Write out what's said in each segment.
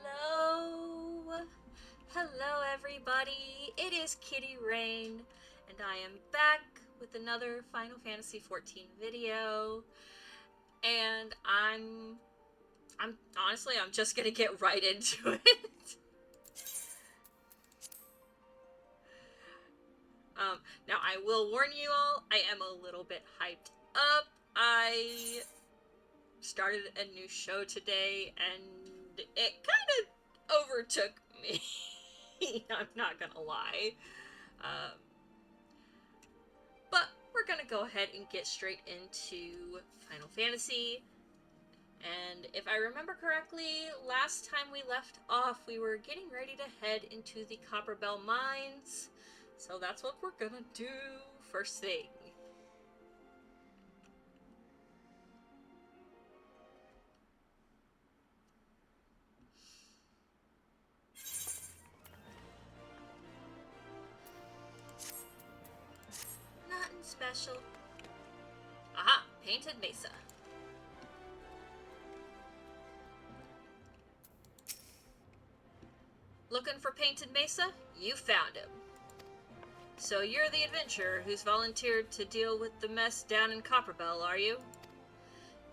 Hello! Hello everybody! It is Kitty Rain, and I am back with another Final Fantasy XIV video. And I'm honestly, I'm just gonna get right into it. Now I will warn you all, I am a little bit hyped up. I started a new show today, and it kind of overtook me. I'm not gonna lie. But we're gonna go ahead and get straight into Final Fantasy. And if I remember correctly, last time we left off, we were getting ready to head into the Copperbell Mines. So that's what we're gonna do first thing. Nothing special. Aha! Painted Mesa. Looking for Painted Mesa? You found him. So you're the adventurer who's volunteered to deal with the mess down in Copperbell, are you?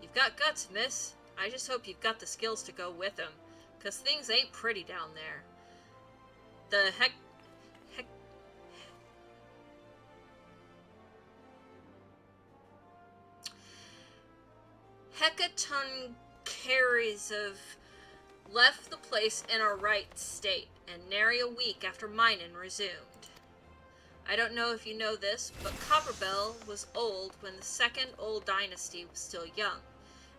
You've got guts, miss. I just hope you've got the skills to go with them, 'cause things ain't pretty down there. The Hecatoncheires have left the place in a right state, and nary a week after mining resumed. I don't know if you know this, but Copperbell was old when the second old dynasty was still young,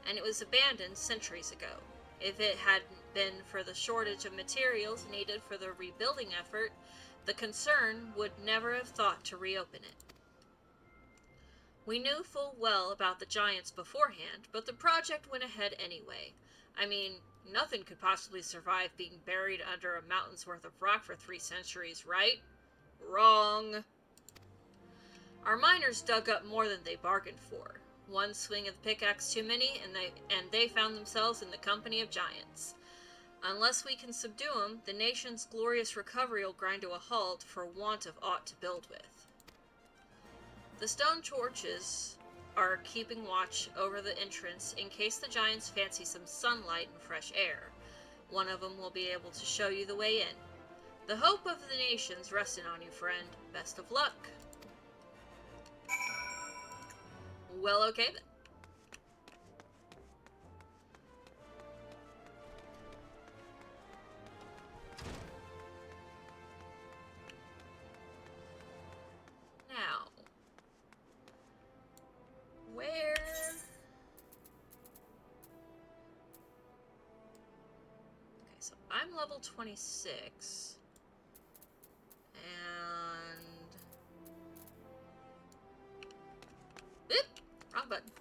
and it was abandoned centuries ago. If it hadn't been for the shortage of materials needed for the rebuilding effort, the concern would never have thought to reopen it. We knew full well about the giants beforehand, but the project went ahead anyway. I mean, nothing could possibly survive being buried under a mountain's worth of rock for 3 centuries, right? Wrong. Our miners dug up more than they bargained for. One swing of the pickaxe too many, and they found themselves in the company of giants. Unless we can subdue them, the nation's glorious recovery will grind to a halt for want of aught to build with. The stone torches are keeping watch over the entrance in case the giants fancy some sunlight and fresh air. One of them will be able to show you the way in. The hope of the nation's resting on you, friend. Best of luck. Well, okay then. Now, where... Okay, so I'm level 26. And... Oop! Wrong button.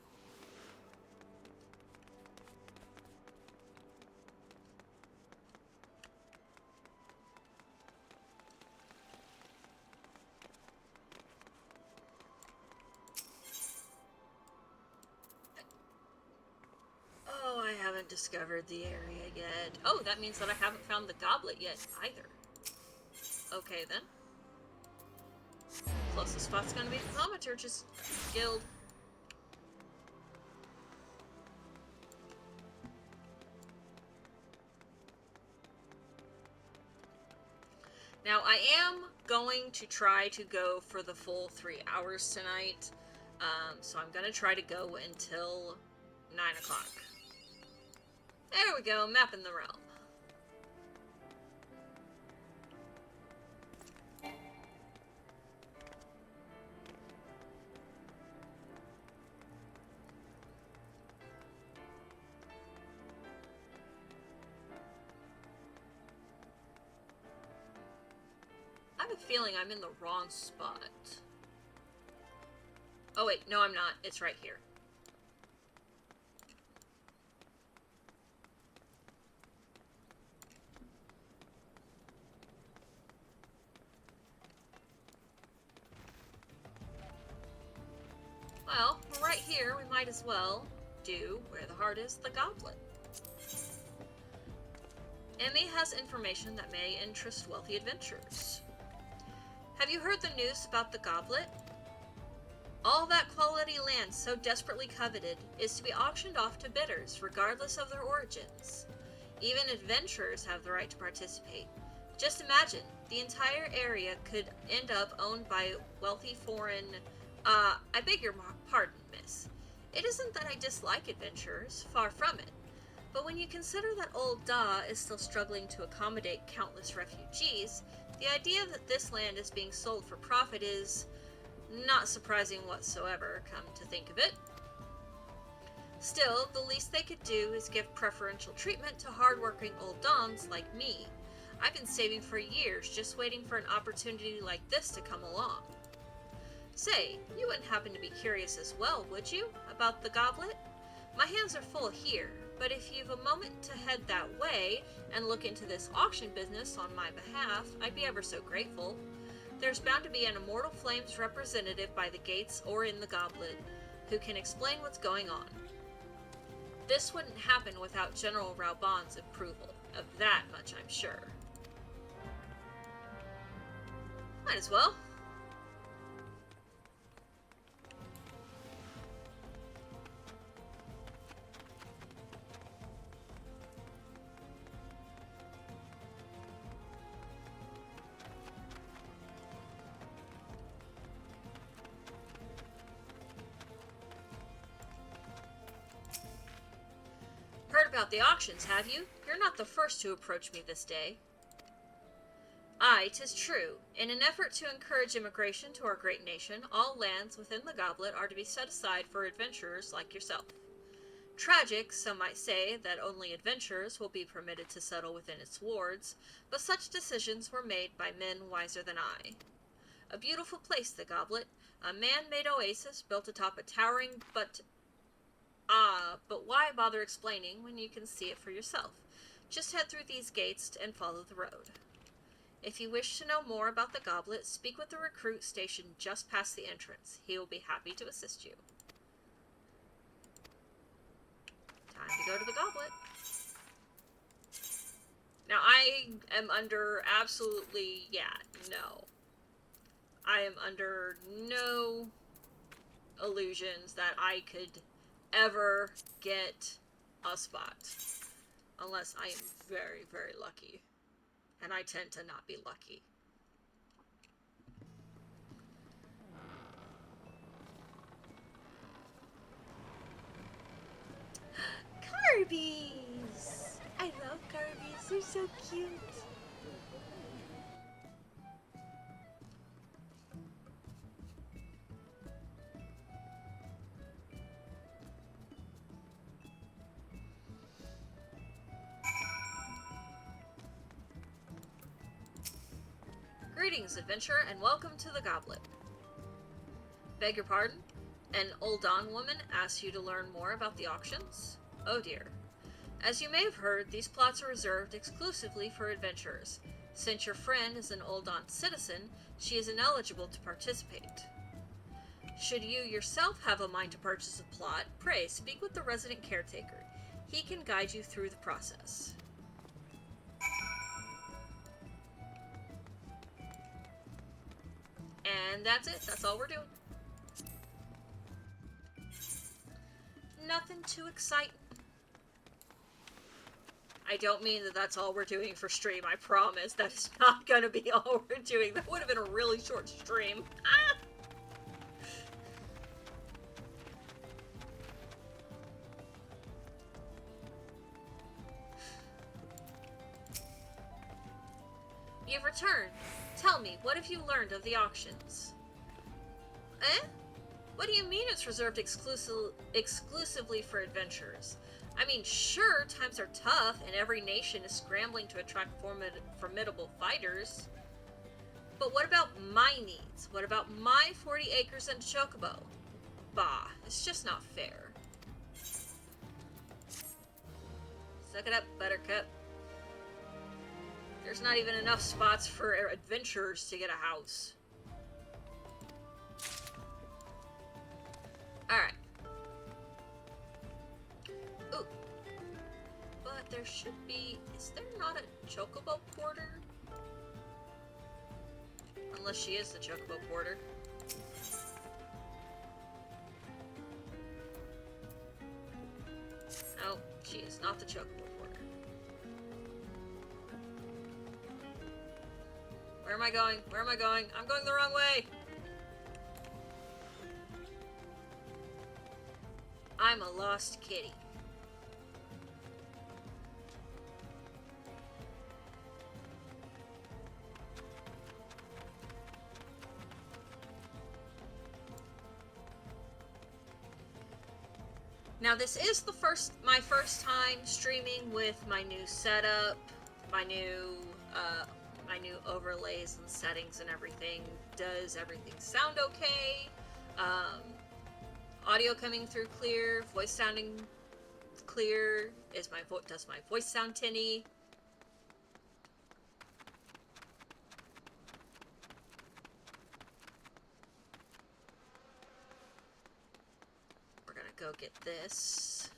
Oh, I haven't discovered the area yet. Oh, that means that I haven't found the goblet yet either. Okay, then. Closest spot's gonna be the Thaumaturge's Guild. Now, I am going to try to go for the full 3 hours tonight. So I'm gonna try to go until 9 o'clock. There we go, mapping the realm. I have a feeling I'm in the wrong spot. Oh wait, no I'm not. It's right here. Well, we're right here. We might as well do where the heart is, the goblet. Emmy has information that may interest wealthy adventurers. Have you heard the news about the goblet? All that quality land so desperately coveted is to be auctioned off to bidders, regardless of their origins. Even adventurers have the right to participate. Just imagine, the entire area could end up owned by wealthy foreign... I beg your pardon, miss. It isn't that I dislike adventurers, far from it. But when you consider that Ul'dah is still struggling to accommodate countless refugees, the idea that this land is being sold for profit is not surprising whatsoever, come to think of it. Still, the least they could do is give preferential treatment to hardworking Ul'dahns like me. I've been saving for years, just waiting for an opportunity like this to come along. Say, you wouldn't happen to be curious as well, would you, about the goblet? My hands are full here, but if you've a moment to head that way and look into this auction business on my behalf, I'd be ever so grateful. There's bound to be an Immortal Flames representative by the gates or in the goblet who can explain what's going on. This wouldn't happen without General Raubon's approval. Of that much I'm sure. Might as well. Heard about the auctions, have you? You're not the first to approach me this day. Aye, 'tis true. In an effort to encourage immigration to our great nation, all lands within the goblet are to be set aside for adventurers like yourself. Tragic, some might say, that only adventurers will be permitted to settle within its wards, but such decisions were made by men wiser than I. A beautiful place, the goblet, a man-made oasis built atop a towering but why bother explaining when you can see it for yourself? Just head through these gates and follow the road. If you wish to know more about the goblet, speak with the recruit stationed just past the entrance. He will be happy to assist you. Time to go to the goblet. Now, I am under absolutely, no. I am under no illusions that I could ever get a spot. Unless I am very, very lucky. And I tend to not be lucky. Carbies! I love Carbies. They're so cute. Greetings, adventurer, and welcome to the goblet. Beg your pardon? An Ul'dah woman asks you to learn more about the auctions? Oh dear. As you may have heard, these plots are reserved exclusively for adventurers. Since your friend is an Ul'dah citizen, she is ineligible to participate. Should you yourself have a mind to purchase a plot, pray speak with the resident caretaker. He can guide you through the process. And that's it. That's all we're doing. Nothing too exciting. I don't mean that that's all we're doing for stream. I promise that is not going to be all we're doing. That would have been a really short stream. Ah! You've returned. Tell me, what have you learned of the auctions? Eh? What do you mean it's reserved exclusively for adventurers? I mean, sure, times are tough, and every nation is scrambling to attract formidable fighters. But what about my needs? What about my 40 acres and a chocobo? Bah, it's just not fair. Suck it up, Buttercup. There's not even enough spots for adventurers to get a house. Alright. Ooh. But there should be... Is there not a chocobo porter? Unless she is the chocobo porter. No, she is not the chocobo porter. Where am I going? Where am I going? I'm going the wrong way! I'm a lost kitty. Now this is my first time streaming with my new setup, my new overlays and settings and everything. Does everything sound okay? Audio coming through clear, voice sounding clear. Does my voice sound tinny? We're gonna go get this.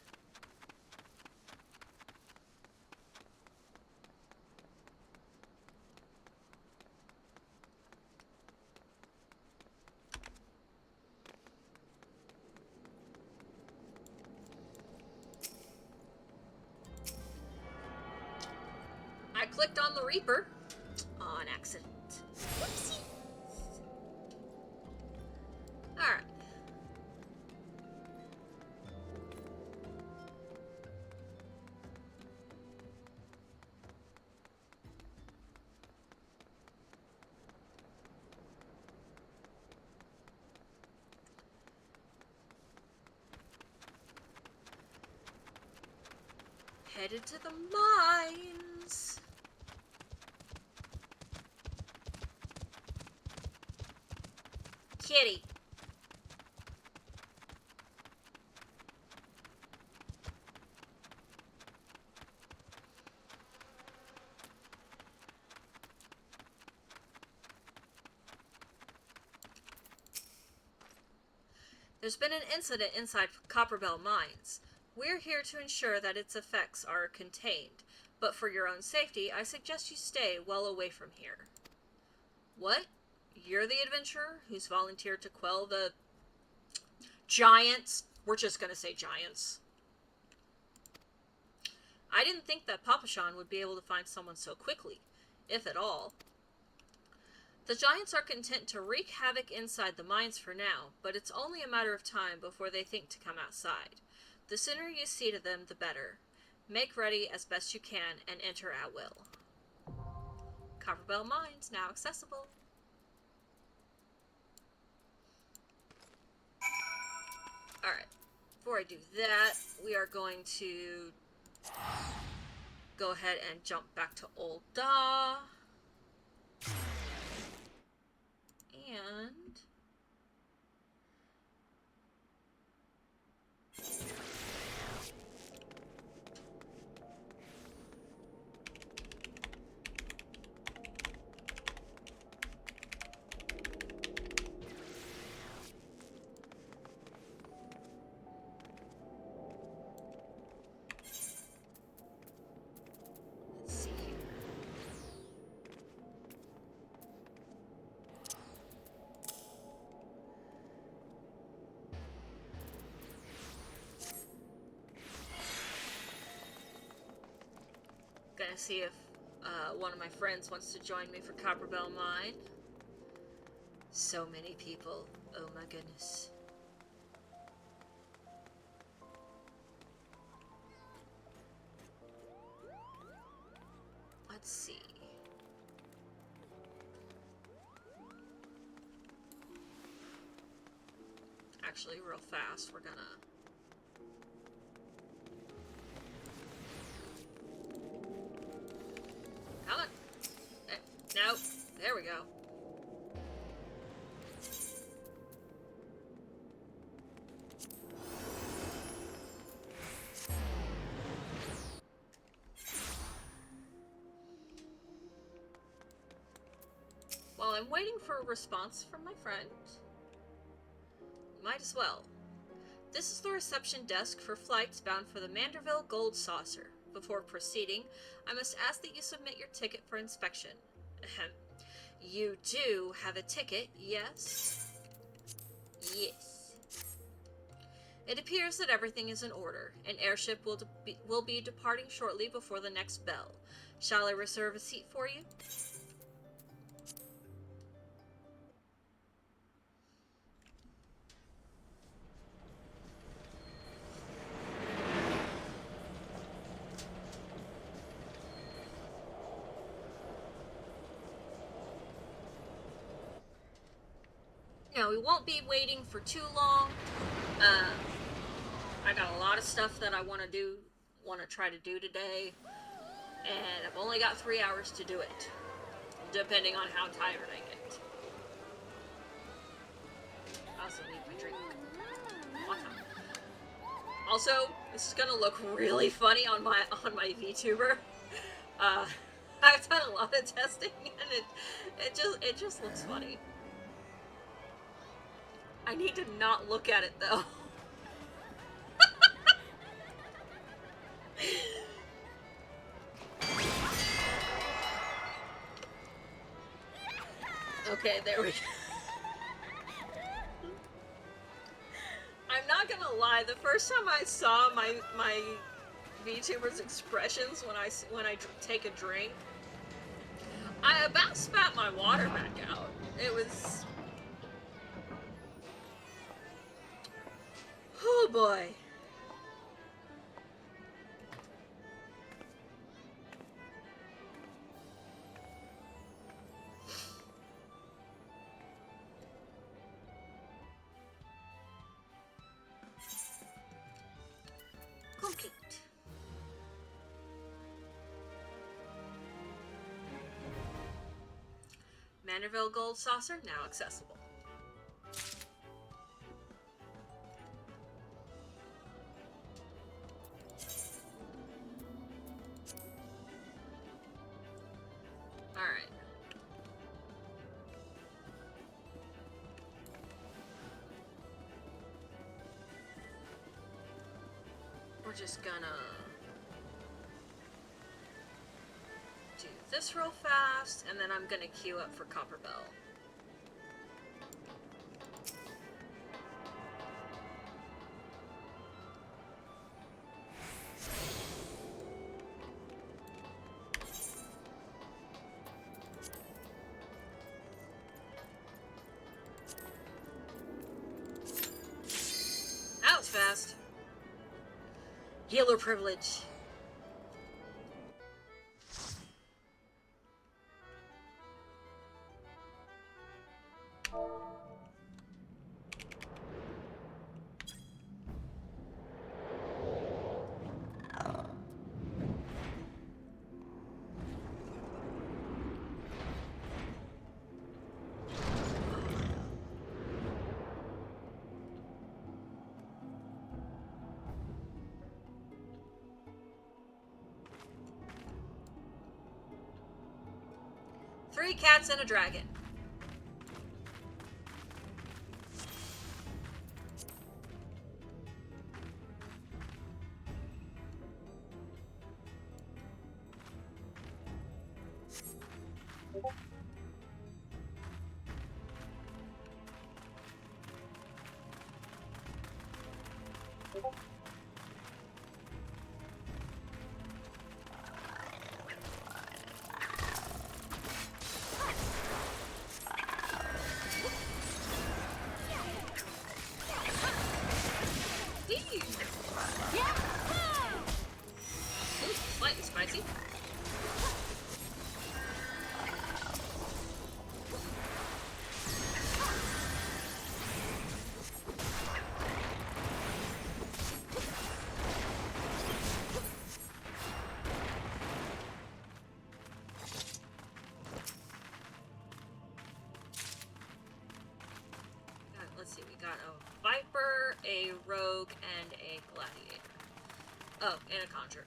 I clicked on the Reaper on accident. Whoopsie. Alright. Headed to the mines. Kitty. There's been an incident inside Copperbell Mines. We're here to ensure that its effects are contained, but for your own safety, I suggest you stay well away from here. What? You're the adventurer who's volunteered to quell the giants? We're just gonna say giants. I didn't think that Papashan would be able to find someone so quickly, if at all. The giants are content to wreak havoc inside the mines for now, but it's only a matter of time before they think to come outside. The sooner you see to them, the better. Make ready as best you can and enter at will. Copperbell Mines, now accessible. Alright, before I do that, we are going to go ahead and jump back to Ul'dah. And see if one of my friends wants to join me for Copperbell Mine. So many people. Oh my goodness. Let's see. Actually, real fast, we're gonna... Come on. No. There we go. While I'm waiting for a response from my friend, might as well. This is the reception desk for flights bound for the Manderville Gold Saucer. Before proceeding, I must ask that you submit your ticket for inspection. Ahem. You do have a ticket, yes? Yes. It appears that everything is in order. An airship will be departing shortly before the next bell. Shall I reserve a seat for you? Now, we won't be waiting for too long. I got a lot of stuff that I want to try to do today, and I've only got 3 hours to do it, depending on how tired I get. I also need my drink. Awesome. Also, this is gonna look really funny on my VTuber. I've done a lot of testing, and it just looks funny. I need to not look at it, though. Okay, there we go. I'm not gonna lie, the first time I saw my VTuber's expressions when I take a drink, I about spat my water back out. It was... Oh boy. Complete. Manderville Gold Saucer now accessible. Alright. We're just gonna do this real fast, and then I'm gonna queue up for Copperbell. That was fast. Healer privilege. Three cats and a dragon. got a Viper, a Rogue, and a Gladiator. Oh, and a Conjurer.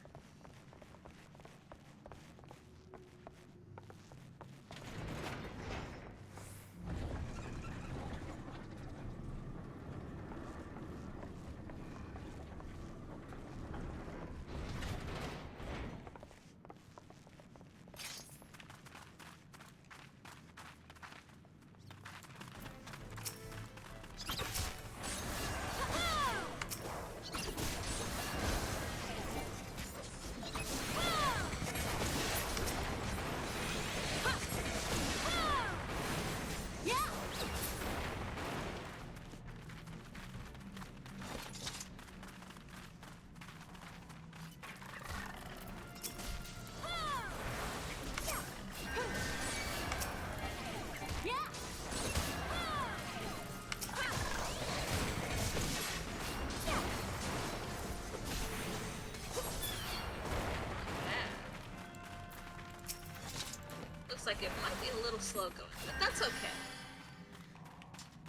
Like it might be a little slow going, but that's okay.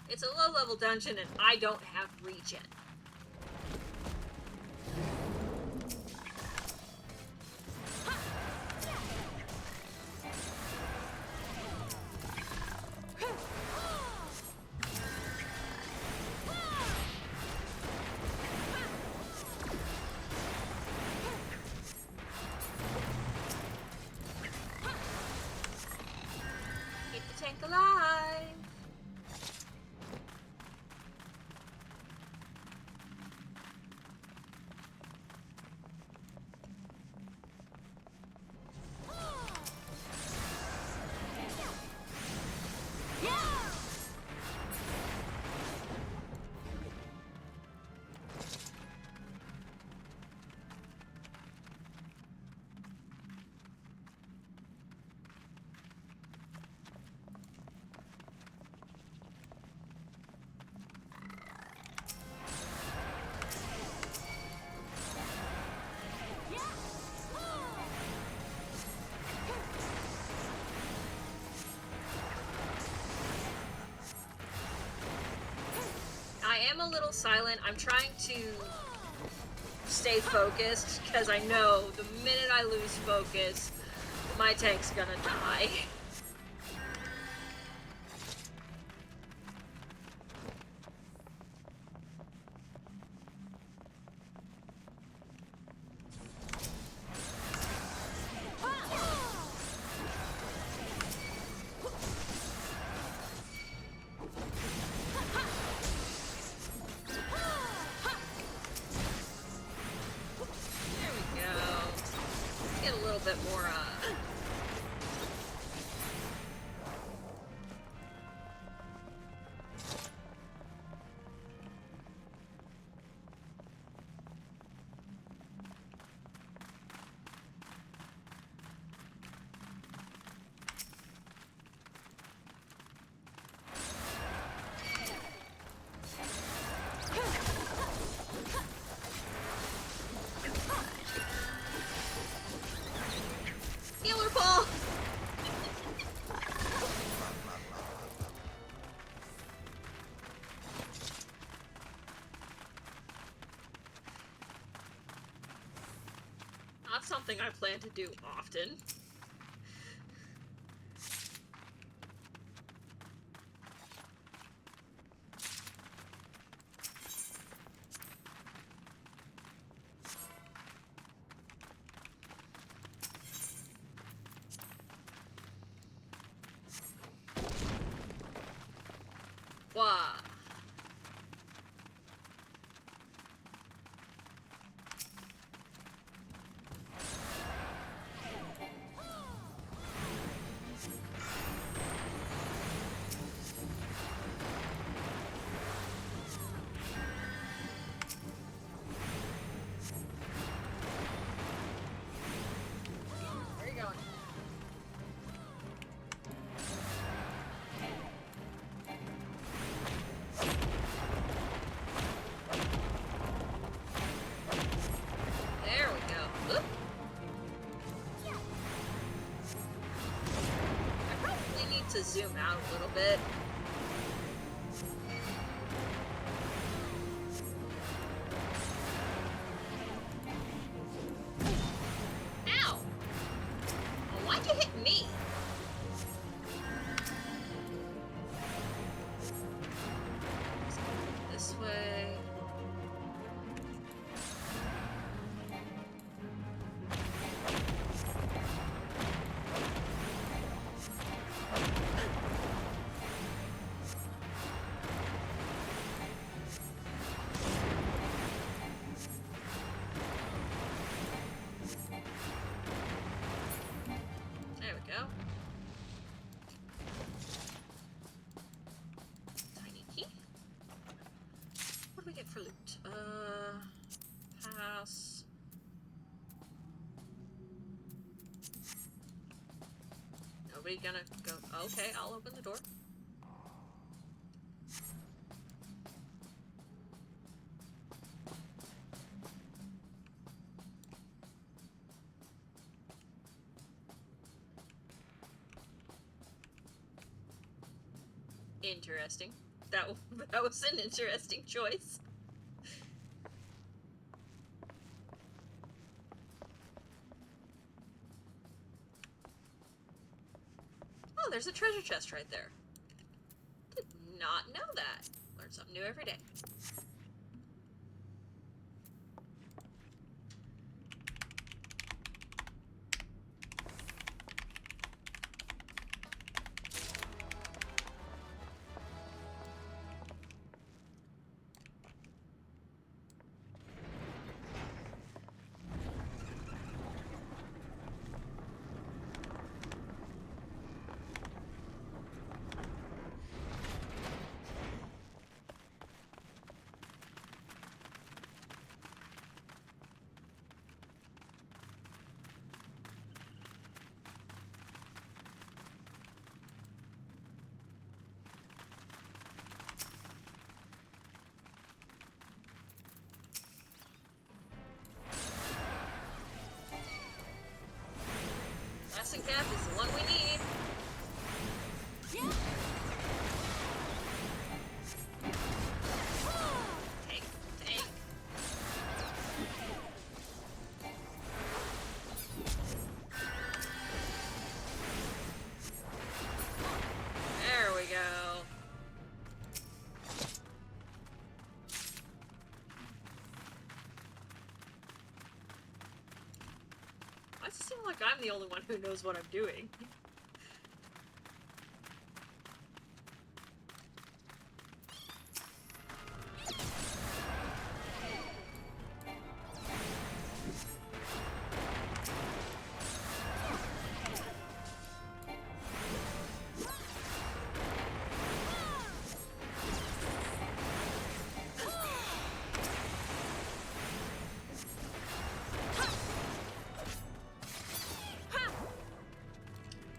It's a low-level dungeon and I don't have regen. I am a little silent. I'm trying to stay focused because I know the minute I lose focus, my tank's gonna die. Not something I plan to do often. Wow. To zoom out a little bit. we gonna go? Okay, I'll open the door. Interesting. That was an interesting choice. Oh, there's a treasure chest right there. Did not know that. Learn something new every day. Blasting cap is the one we need. Tank, tank. There we go. Why does it seem like I'm the only one who knows what I'm doing?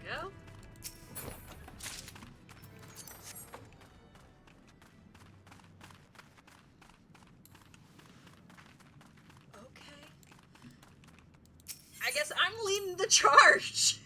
Go. Okay. I guess I'm leading the charge.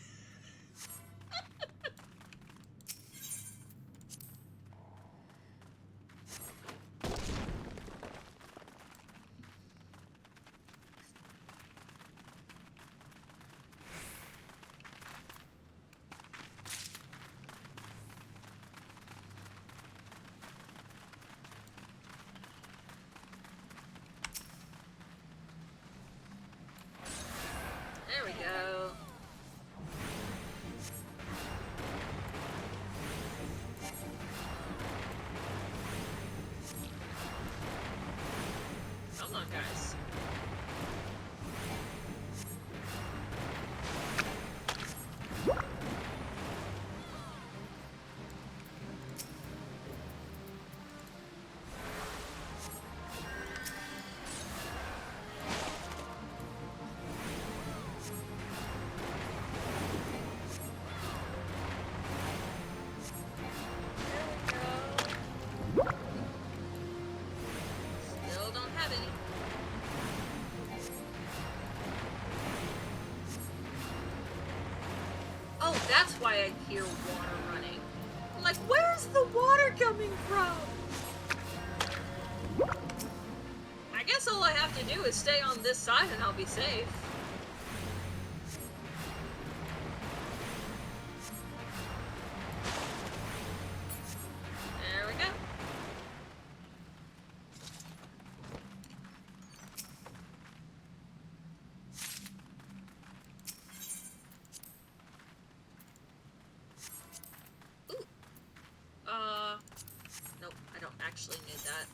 There we go. Come on, guys. Still don't have any. Oh, that's why I hear water running. I'm like, where's the water coming from? I guess all I have to do is stay on this side and I'll be safe. There we go. Ooh. Nope, I don't actually need that.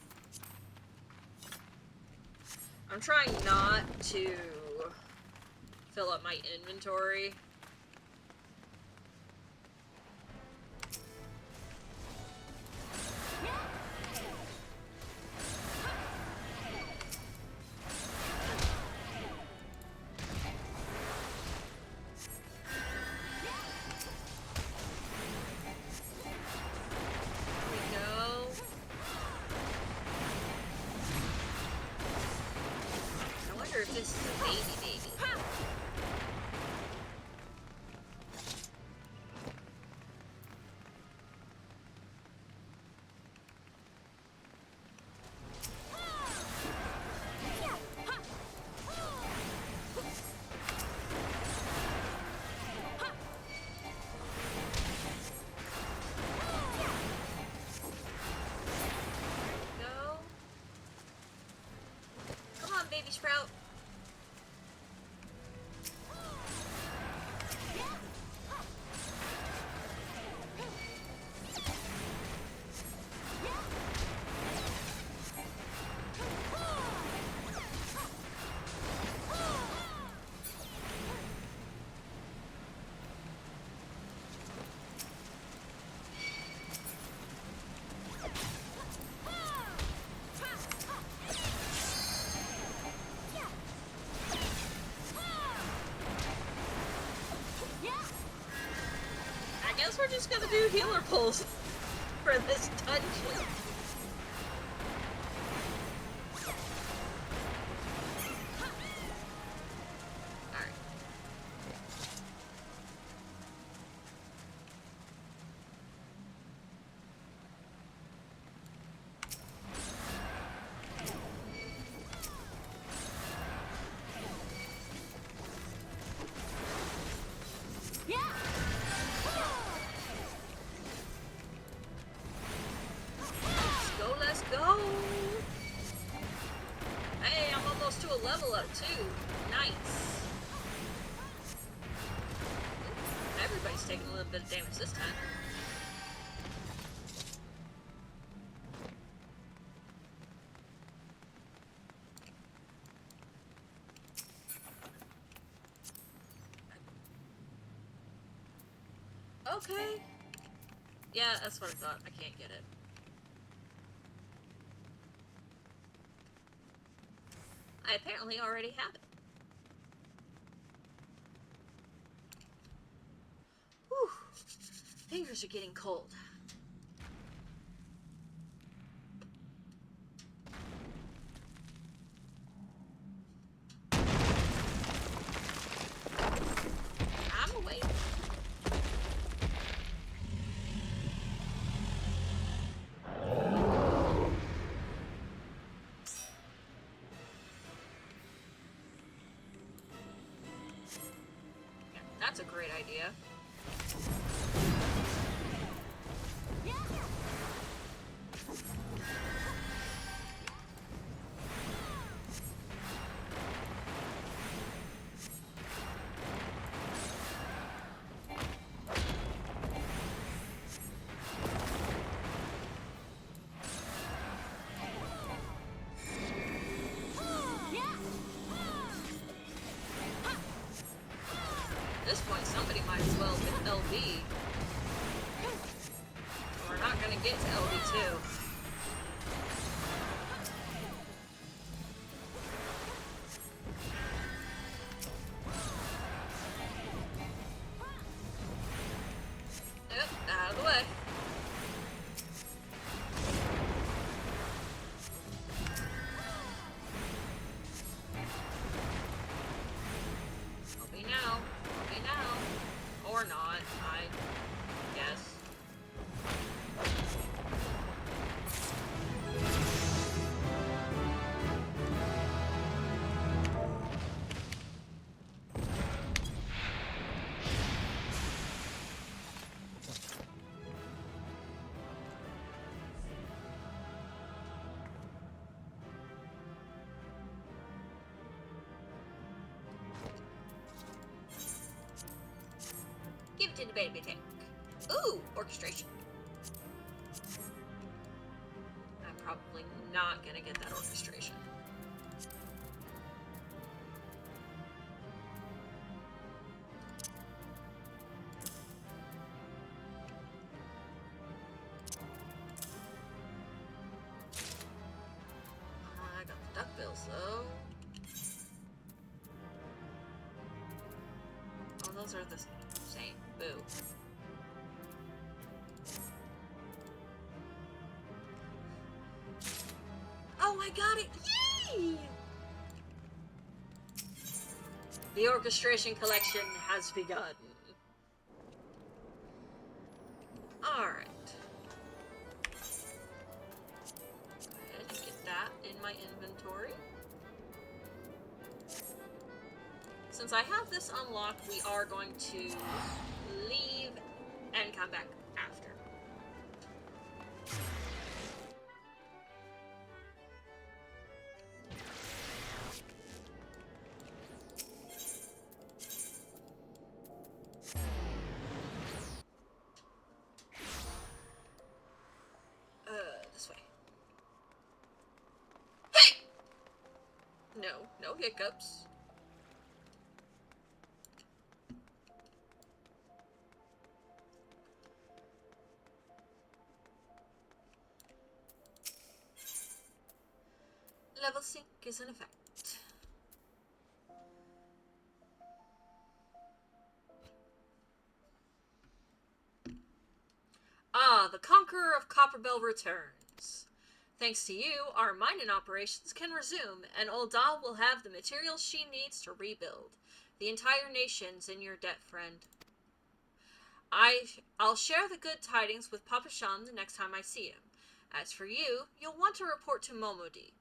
I'm trying not to fill up my inventory. baby sprout. I guess we're just gonna do healer pulls for this dungeon. Alright. Let's go! Hey, I'm almost to a level up too. Nice. Everybody's taking a little bit of damage this time. Okay. Yeah, that's what I thought. I can't get it. I apparently already have it. Whew. Fingers are getting cold. I'm awake. That's a great idea. At this point, somebody might as well hit LB. We're not gonna get to LB2. Yep, out of the way. LB now. LB now. Or not, I guess. Give it to the baby tank. Ooh, orchestration. I'm probably not gonna get that orchestration. I got the duckbills though. Oh, those are the same. Boo. Oh, I got it! Yay! The orchestration collection has begun. Alright. Go ahead and get that in my inventory. Since I have this unlocked, we are going to leave and come back after. No, no hiccups. Level sync is in effect. Ah, the Conqueror of Copperbell returns. Thanks to you, our mining operations can resume, and Ul'dah will have the materials she needs to rebuild. The entire nation's in your debt, friend. I'll share the good tidings with Papa Shan the next time I see him. As for you, you'll want to report to Momodi.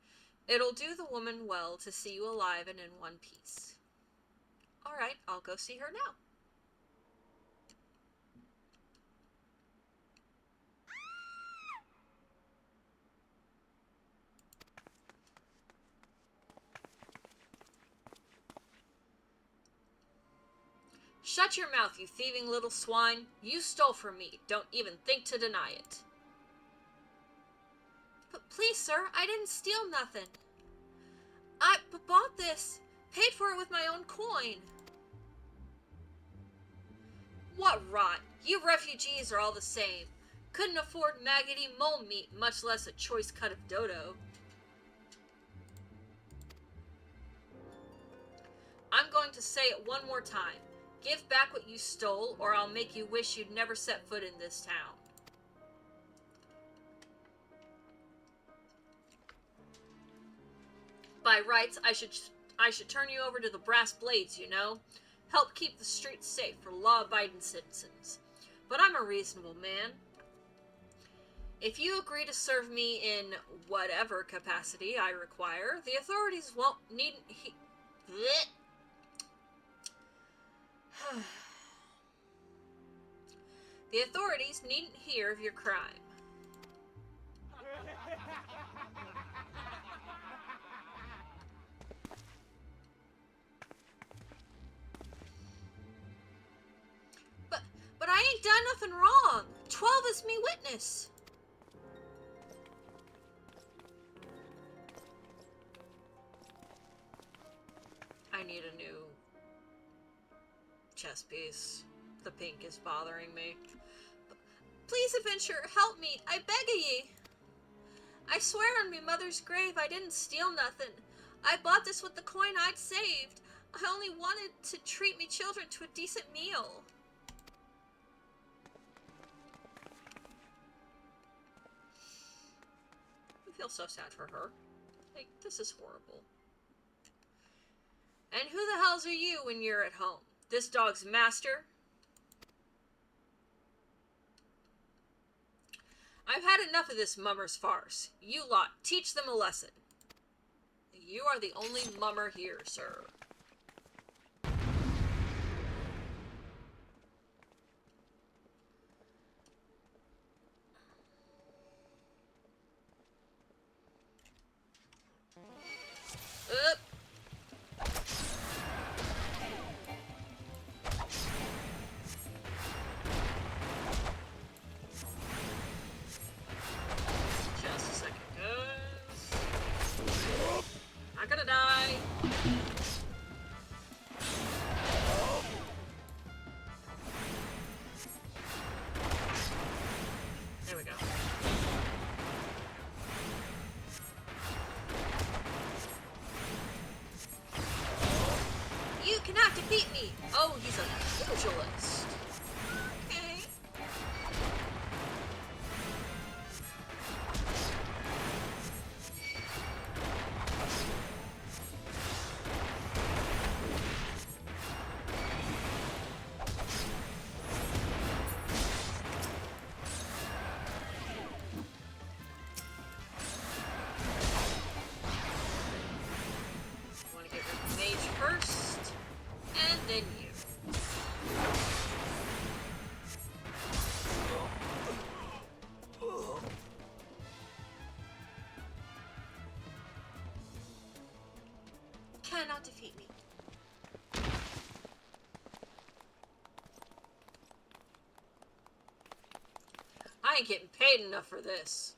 It'll do the woman well to see you alive and in one piece. Alright, I'll go see her now. Shut your mouth, you thieving little swine. You stole from me. Don't even think to deny it. But please, sir, I didn't steal nothing. I bought this. Paid for it with my own coin. What rot. You refugees are all the same. Couldn't afford maggoty mole meat, much less a choice cut of dodo. I'm going to say it one more time. Give back what you stole, or I'll make you wish you'd never set foot in this town. By rights, I should turn you over to the brass blades, you know? Help keep the streets safe for law-abiding citizens. But I'm a reasonable man. If you agree to serve me in whatever capacity I require, the authorities won't need... The authorities needn't hear of your crime. But I ain't done nothing wrong. 12 is me witness. I need a new chess piece. The pink is bothering me. Please, adventure, help me. I beg of ye. I swear on me mother's grave I didn't steal nothing. I bought this with the coin I'd saved. I only wanted to treat me children to a decent meal. I feel so sad for her. Like, this is horrible. And who the hells are you when you're at home? This dog's master? I've had enough of this mummer's farce. You lot, teach them a lesson. You are the only mummer here, sir. Cannot defeat me! Oh, he's a pugilist. Okay. Want to get rid of the mage first? And then you. Cannot defeat me. I ain't getting paid enough for this.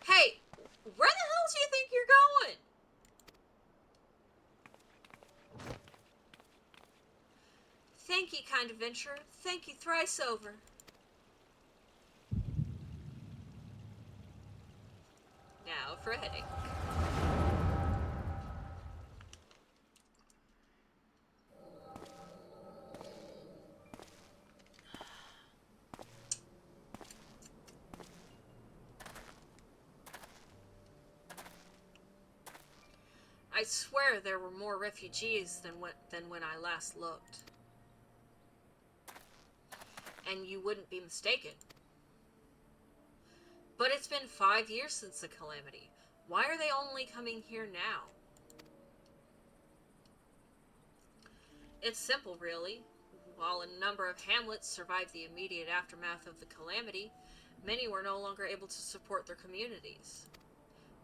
Hey, where the hell do you think you're ye, kind adventurer. Thank you thrice over. Now for a headache. I swear there were more refugees than when I last looked. And you wouldn't be mistaken. But it's been 5 years since the calamity. Why are they only coming here now? It's simple, really. While a number of hamlets survived the immediate aftermath of the calamity, many were no longer able to support their communities.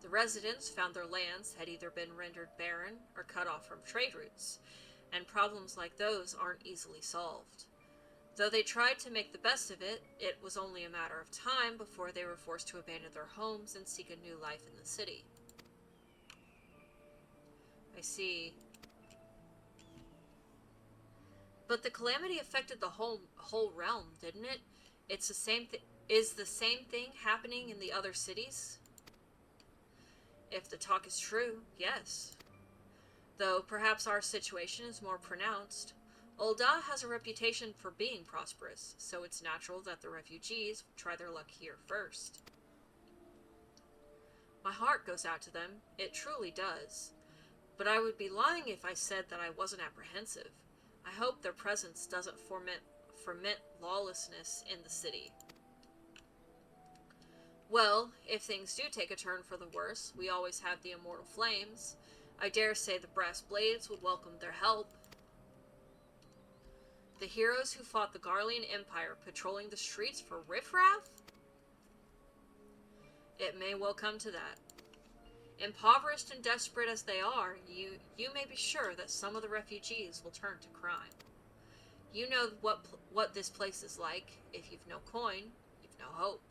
The residents found their lands had either been rendered barren or cut off from trade routes, and problems like those aren't easily solved. Though they tried to make the best of it, it was only a matter of time before they were forced to abandon their homes and seek a new life in the city. I see. But the calamity affected the whole realm, didn't it? It's the same is the same thing happening in the other cities? If the talk is true, yes. Though perhaps our situation is more pronounced. Ul'dah has a reputation for being prosperous, so it's natural that the refugees try their luck here first. My heart goes out to them, it truly does. But I would be lying if I said that I wasn't apprehensive. I hope their presence doesn't foment lawlessness in the city. Well, if things do take a turn for the worse, we always have the immortal flames. I dare say the brass blades would welcome their help. The heroes who fought the Garlean Empire patrolling the streets for riffraff? It may well come to that. Impoverished and desperate as they are, you may be sure that some of the refugees will turn to crime. You know what this place is like. If you've no coin, you've no hope.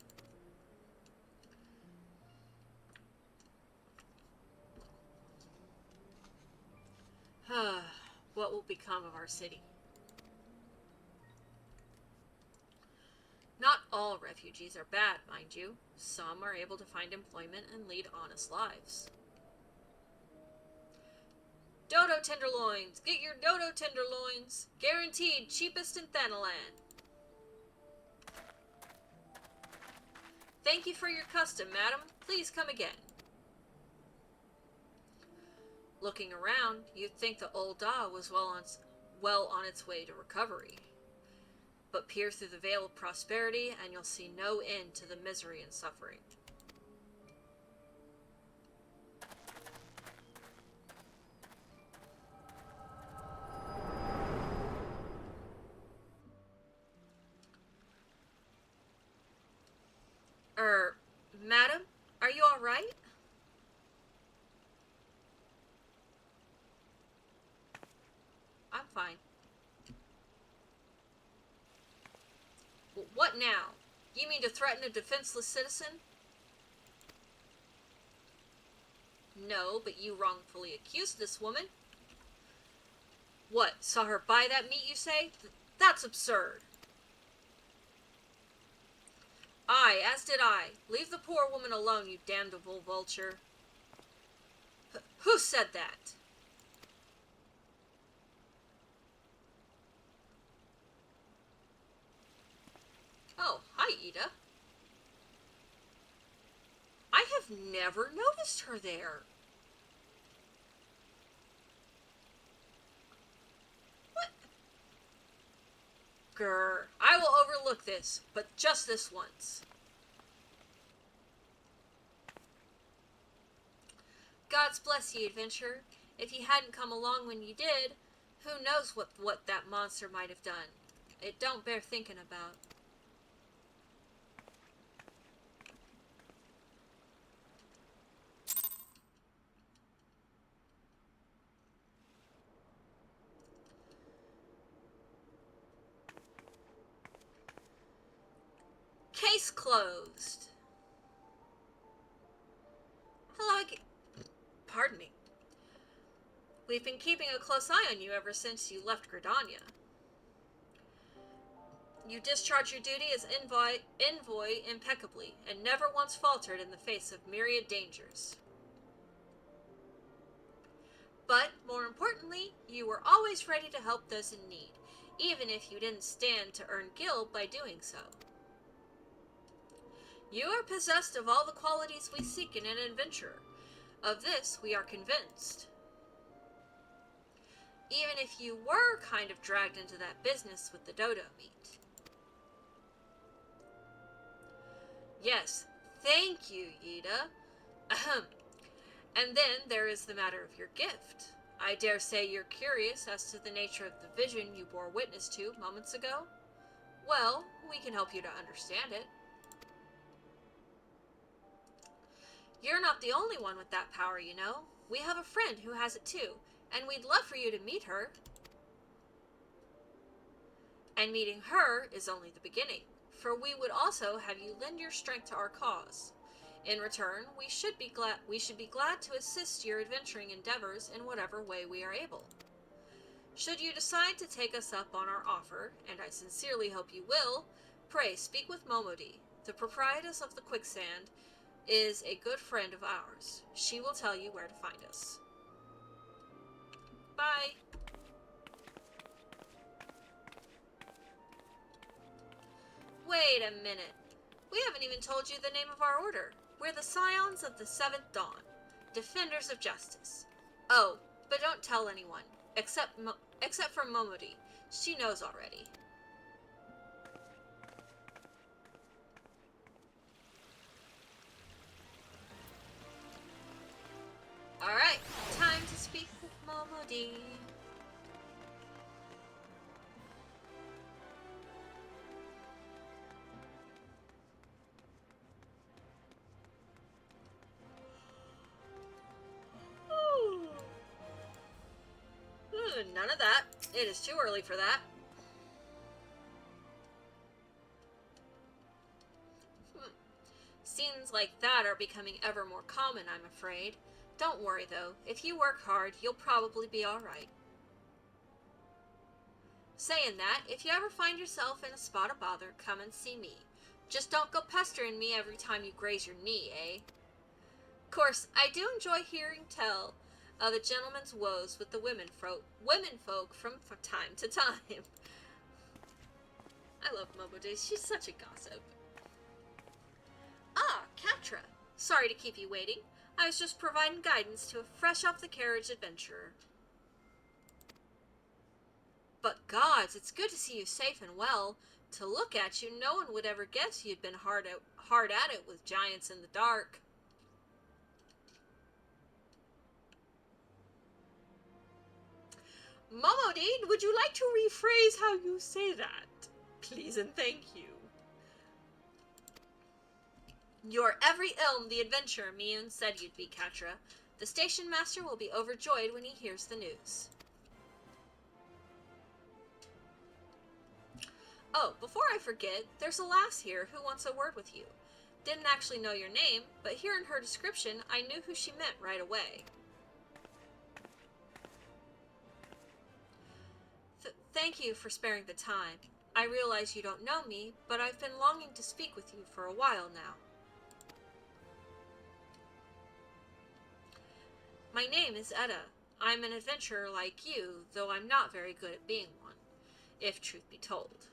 What will become of our city? Not all refugees are bad, mind you. Some are able to find employment and lead honest lives. Dodo tenderloins! Get your dodo tenderloins! Guaranteed cheapest in Thanalan. Thank you for your custom, madam. Please come again. Looking around, you'd think the Ul'dah was well on its way to recovery. But peer through the veil of prosperity, and you'll see no end to the misery and suffering. Madam, are you all right? I'm fine. What now? You mean to threaten a defenseless citizen? No, but you wrongfully accused this woman. What, saw her buy that meat, you say? That's absurd. Aye, as did I. Leave the poor woman alone, you damnable vulture. Who said that? Oh, hi, Ida. I have never noticed her there. What? Grr, I will overlook this, but just this once. God's bless ye, adventurer. If ye hadn't come along when ye did, who knows what that monster might have done. It don't bear thinking about. Case closed. Hello again. Pardon me. We've been keeping a close eye on you ever since you left Gridania. You discharge your duty as envoy impeccably, and never once faltered in the face of myriad dangers. But, more importantly, you were always ready to help those in need, even if you didn't stand to earn guild by doing so. You are possessed of all the qualities we seek in an adventurer. Of this we are convinced. Even if you were kind of dragged into that business with the dodo meat. Yes, thank you, Ul'dah. Ahem. And then there is the matter of your gift. I dare say you're curious as to the nature of the vision you bore witness to moments ago. Well, we can help you to understand it. You're not the only one with that power, you know. We have a friend who has it too, and we'd love for you to meet her. And meeting her is only the beginning, for we would also have you lend your strength to our cause. In return, we should be glad to assist your adventuring endeavors in whatever way we are able. Should you decide to take us up on our offer, and I sincerely hope you will, pray speak with Momodi, the proprietress of the Quicksand, is a good friend of ours. She will tell you where to find us. Bye. Wait a minute. We haven't even told you the name of our order. We're the Scions of the Seventh Dawn, Defenders of Justice. Oh, but don't tell anyone, except for Momodi. She knows already. Alright, time to speak with Momodi. None of that. It is too early for that. Scenes like that are becoming ever more common, I'm afraid. Don't worry, though. If you work hard, you'll probably be alright. Saying that, if you ever find yourself in a spot of bother, come and see me. Just don't go pestering me every time you graze your knee, eh? Of course, I do enjoy hearing tell of a gentleman's woes with the womenfolk from time to time. I love Momodi. She's such a gossip. Ah, Kattra. Sorry to keep you waiting. I was just providing guidance to a fresh-off-the-carriage adventurer. But gods, it's good to see you safe and well. To look at you, no one would ever guess you'd been hard at it with giants in the dark. Momodi, would you like to rephrase how you say that? Please and thank you. You're every ilm the adventurer Mioun said you'd be, Kattra. The station master will be overjoyed when he hears the news. Oh, before I forget, there's a lass here who wants a word with you. Didn't actually know your name, but hearing her description, I knew who she meant right away. Thank you for sparing the time. I realize you don't know me, but I've been longing to speak with you for a while now. My name is Ul'dah. I'm an adventurer like you, though I'm not very good at being one, if truth be told.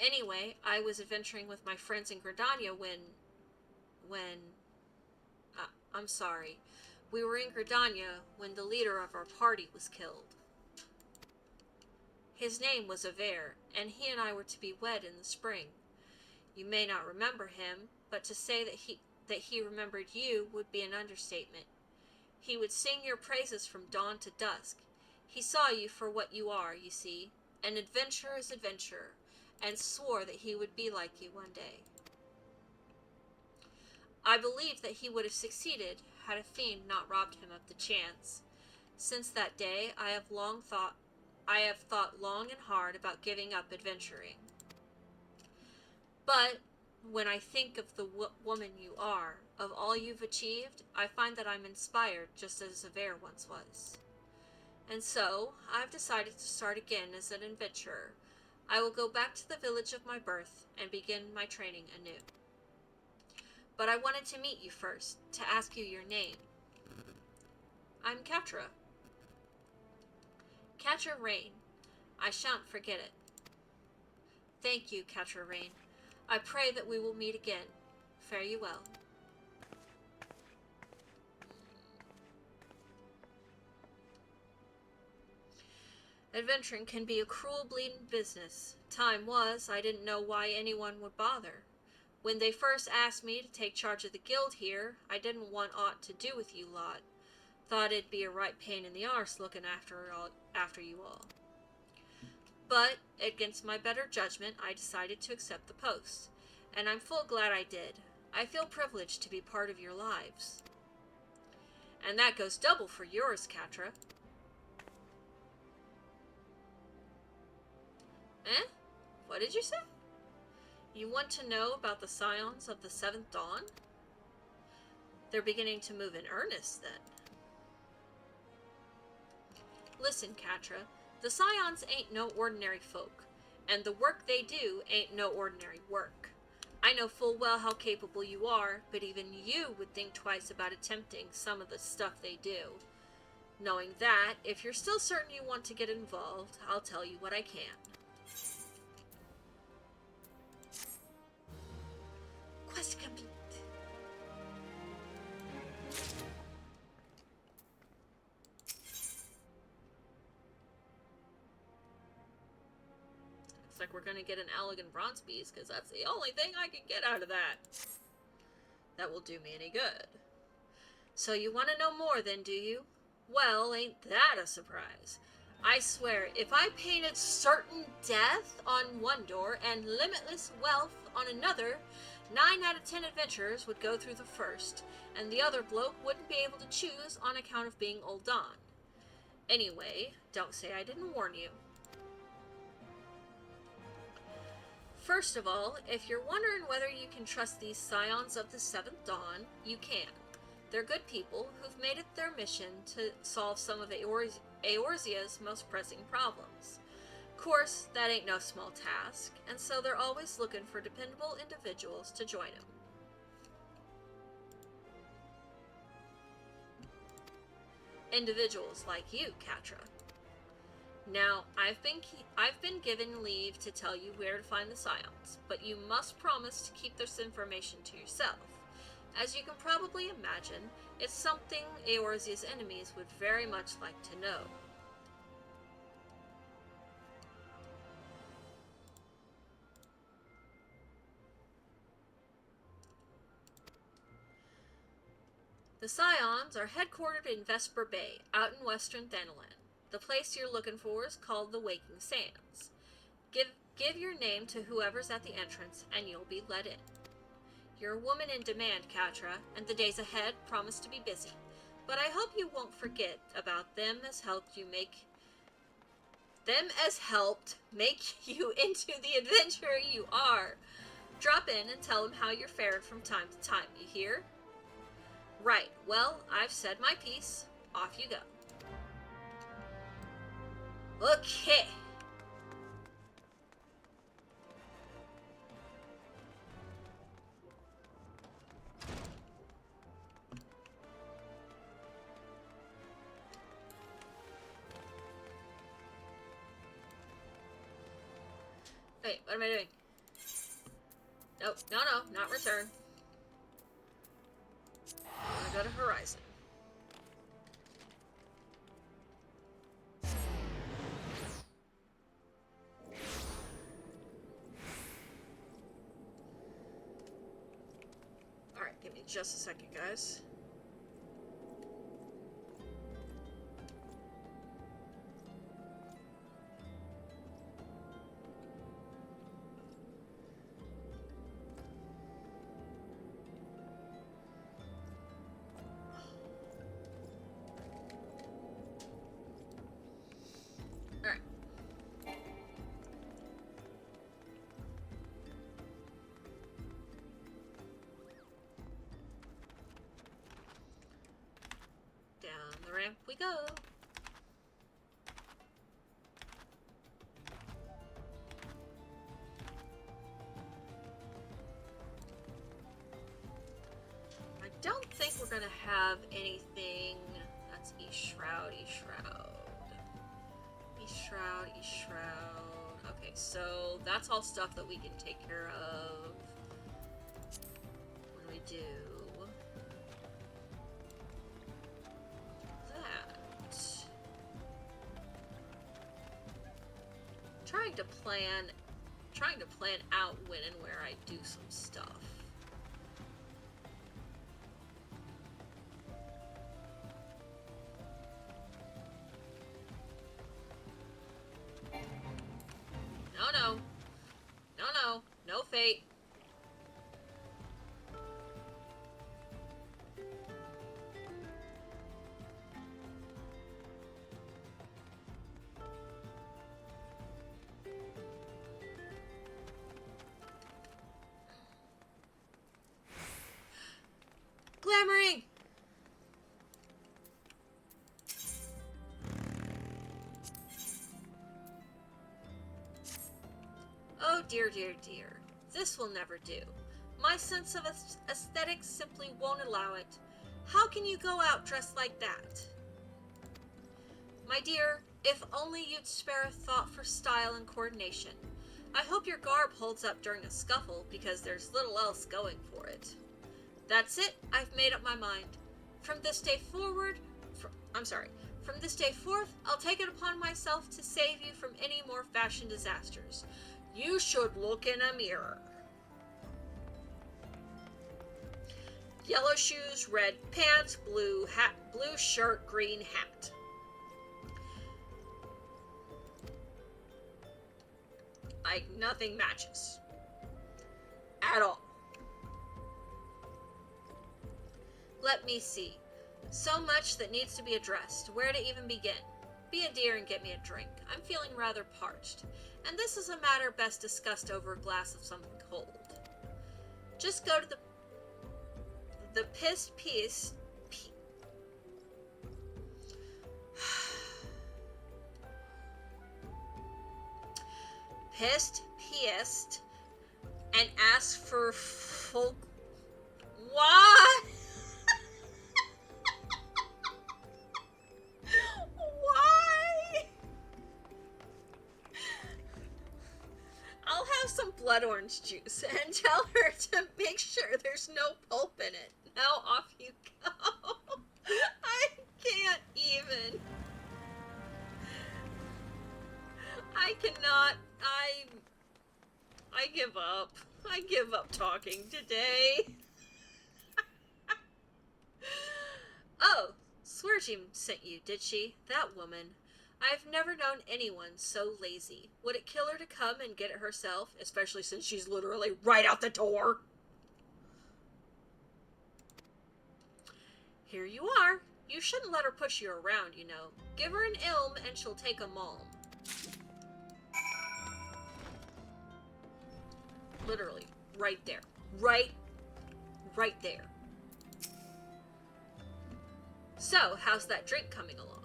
Anyway, I was adventuring with my friends in Gridania I'm sorry. We were in Gridania when the leader of our party was killed. His name was Aver, and he and I were to be wed in the spring. You may not remember him, but to say that he remembered you would be an understatement. He would sing your praises from dawn to dusk. He saw you for what you are, you see, an adventurer's adventurer, and swore that he would be like you one day. I believe that he would have succeeded had a fiend not robbed him of the chance. Since that day, I have thought long and hard about giving up adventuring. But when I think of the woman you are, of all you've achieved, I find that I'm inspired just as Aver once was. And so, I've decided to start again as an adventurer. I will go back to the village of my birth and begin my training anew. But I wanted to meet you first, to ask you your name. I'm Kattra. Kattra Rain. I shan't forget it. Thank you, Kattra Rain. I pray that we will meet again. Fare you well. Adventuring can be a cruel bleeding business. Time was, I didn't know why anyone would bother. When they first asked me to take charge of the guild here, I didn't want aught to do with you lot. Thought it'd be a right pain in the arse looking after you all. But, against my better judgment, I decided to accept the post. And I'm full glad I did. I feel privileged to be part of your lives. And that goes double for yours, Kattra. Eh? What did you say? You want to know about the Scions of the Seventh Dawn? They're beginning to move in earnest, then. Listen, Kattra, the Scions ain't no ordinary folk, and the work they do ain't no ordinary work. I know full well how capable you are, but even you would think twice about attempting some of the stuff they do. Knowing that, if you're still certain you want to get involved, I'll tell you what I can. Quest complete. Looks like we're gonna get an elegant bronze piece, because that's the only thing I can get out of that. That will do me any good. So you want to know more then, do you? Well, ain't that a surprise? I swear, if I painted certain death on one door and limitless wealth on another, 9 out of 10 adventurers would go through the first, and the other bloke wouldn't be able to choose on account of being Ul'dah. Anyway, don't say I didn't warn you. First of all, if you're wondering whether you can trust these Scions of the Seventh Dawn, you can. They're good people who've made it their mission to solve some of Eorzea's most pressing problems. Of course, that ain't no small task, and so they're always looking for dependable individuals to join them. Individuals like you, Kattra. Now, I've been given leave to tell you where to find the Scions, but you must promise to keep this information to yourself. As you can probably imagine, it's something Eorzea's enemies would very much like to know. The Scions are headquartered in Vesper Bay, out in western Thanalan. The place you're looking for is called the Waking Sands. Give your name to whoever's at the entrance, and you'll be let in. You're a woman in demand, Kattra, and the days ahead promise to be busy. But I hope you won't forget about them as helped make you into the adventurer you are. Drop in and tell them how you're faring from time to time, you hear? Right, well, I've said my piece. Off you go. Okay. Wait, what am I doing? Nope, no, not return. I go to Horizon. Alright, give me just a second, guys. Alright. Down the ramp we go. think we're gonna have anything. That's E-Shroud, E-Shroud. E-Shroud, E-Shroud. Okay, so that's all stuff that we can take care of. What do we do? That. Trying to plan out when and where I do some stuff. No fate. Glamoring! Oh dear, dear, dear. This will never do. My sense of aesthetics simply won't allow it. How can you go out dressed like that? My dear, if only you'd spare a thought for style and coordination. I hope your garb holds up during a scuffle, because there's little else going for it. That's it. I've made up my mind. From this day forth, I'll take it upon myself to save you from any more fashion disasters. You should look in a mirror. Yellow shoes, red pants, blue hat, blue shirt, green hat. Nothing matches. At all. Let me see. So much that needs to be addressed. Where to even begin? Be a dear and get me a drink. I'm feeling rather parched. And this is a matter best discussed over a glass of something cold. Just go to the pissed piece. Pissed, and ask for full. What? Why? I'll have some blood orange juice and tell her to make sure there's no pulp in it. Now off you go. I can't even. I cannot. I give up. I give up talking today. Oh, Swearjim sent you, did she? That woman. I've never known anyone so lazy. Would it kill her to come and get it herself, especially since she's literally right out the door? Here you are. You shouldn't let her push you around, you know. Give her an ilm and she'll take a malm. Literally, right there. Right there. So, how's that drink coming along?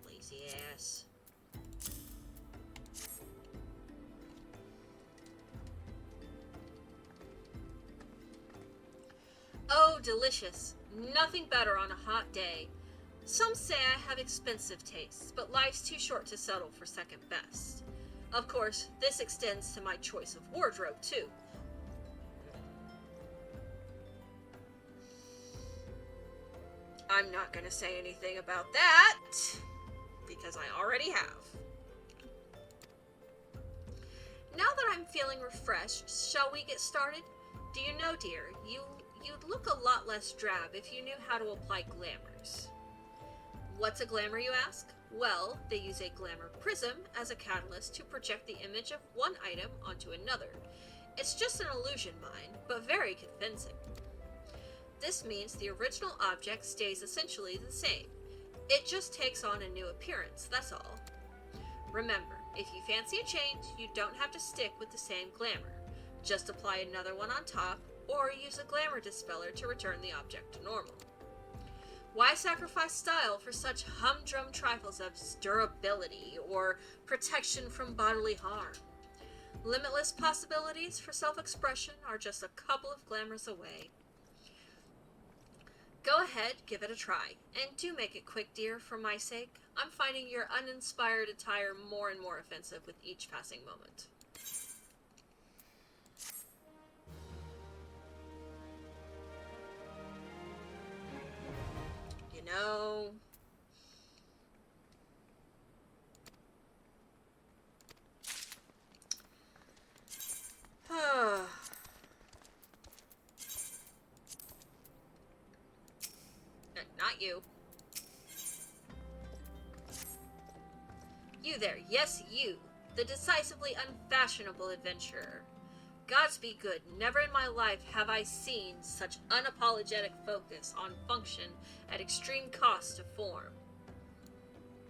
Lazy ass. Oh, delicious. Nothing better on a hot day. Some say I have expensive tastes, but life's too short to settle for second best. Of course, this extends to my choice of wardrobe, too. I'm not going to say anything about that, because I already have. Now that I'm feeling refreshed, shall we get started? Do you know, dear, you'd look a lot less drab if you knew how to apply glamours. What's a glamour, you ask? Well, they use a glamour prism as a catalyst to project the image of one item onto another. It's just an illusion, mind, but very convincing. This means the original object stays essentially the same. It just takes on a new appearance, that's all. Remember, if you fancy a change, you don't have to stick with the same glamour. Just apply another one on top, or use a glamour dispeller to return the object to normal. Why sacrifice style for such humdrum trifles as durability or protection from bodily harm? Limitless possibilities for self-expression are just a couple of glamours away. Go ahead, give it a try. And do make it quick, dear, for my sake. I'm finding your uninspired attire more and more offensive with each passing moment. You know... Not you. You there, yes, you, the decisively unfashionable adventurer. Gods be good, never in my life have I seen such unapologetic focus on function at extreme cost to form.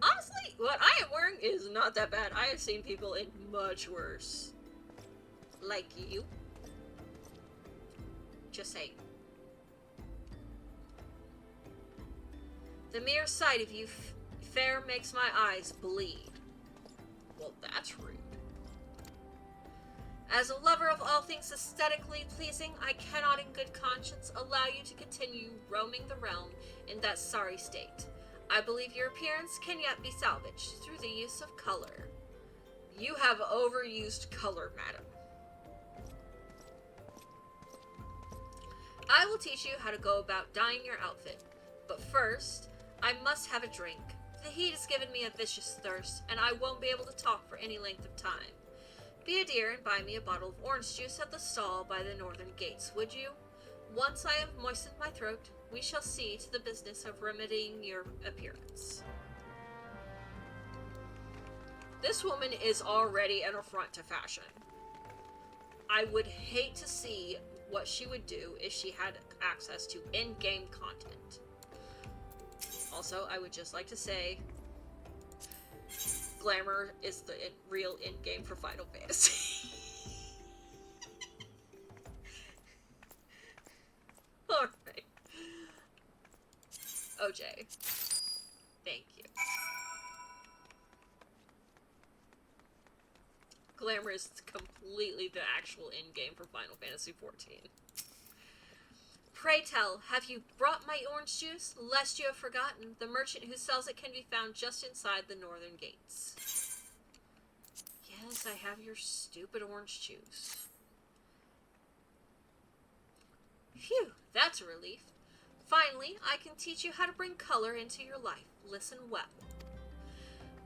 Honestly, what I am wearing is not that bad. I have seen people in much worse. Like you. Just saying. The mere sight of you fair makes my eyes bleed. Well, that's rude. As a lover of all things aesthetically pleasing, I cannot in good conscience allow you to continue roaming the realm in that sorry state. I believe your appearance can yet be salvaged through the use of color. You have overused color, madam. I will teach you how to go about dyeing your outfit, but first, I must have a drink. The heat has given me a vicious thirst, and I won't be able to talk for any length of time. Be a dear and buy me a bottle of orange juice at the stall by the northern gates, would you? Once I have moistened my throat, we shall see to the business of remedying your appearance. This woman is already an affront to fashion. I would hate to see what she would do if she had access to in-game content. Also, I would just like to say, glamour is the real in-game for Final Fantasy. Alright. OJ. Thank you. Glamour is completely the actual in-game for Final Fantasy XIV. Pray tell, have you brought my orange juice? Lest you have forgotten, the merchant who sells it can be found just inside the northern gates. Yes, I have your stupid orange juice. Phew, that's a relief. Finally, I can teach you how to bring color into your life. Listen well.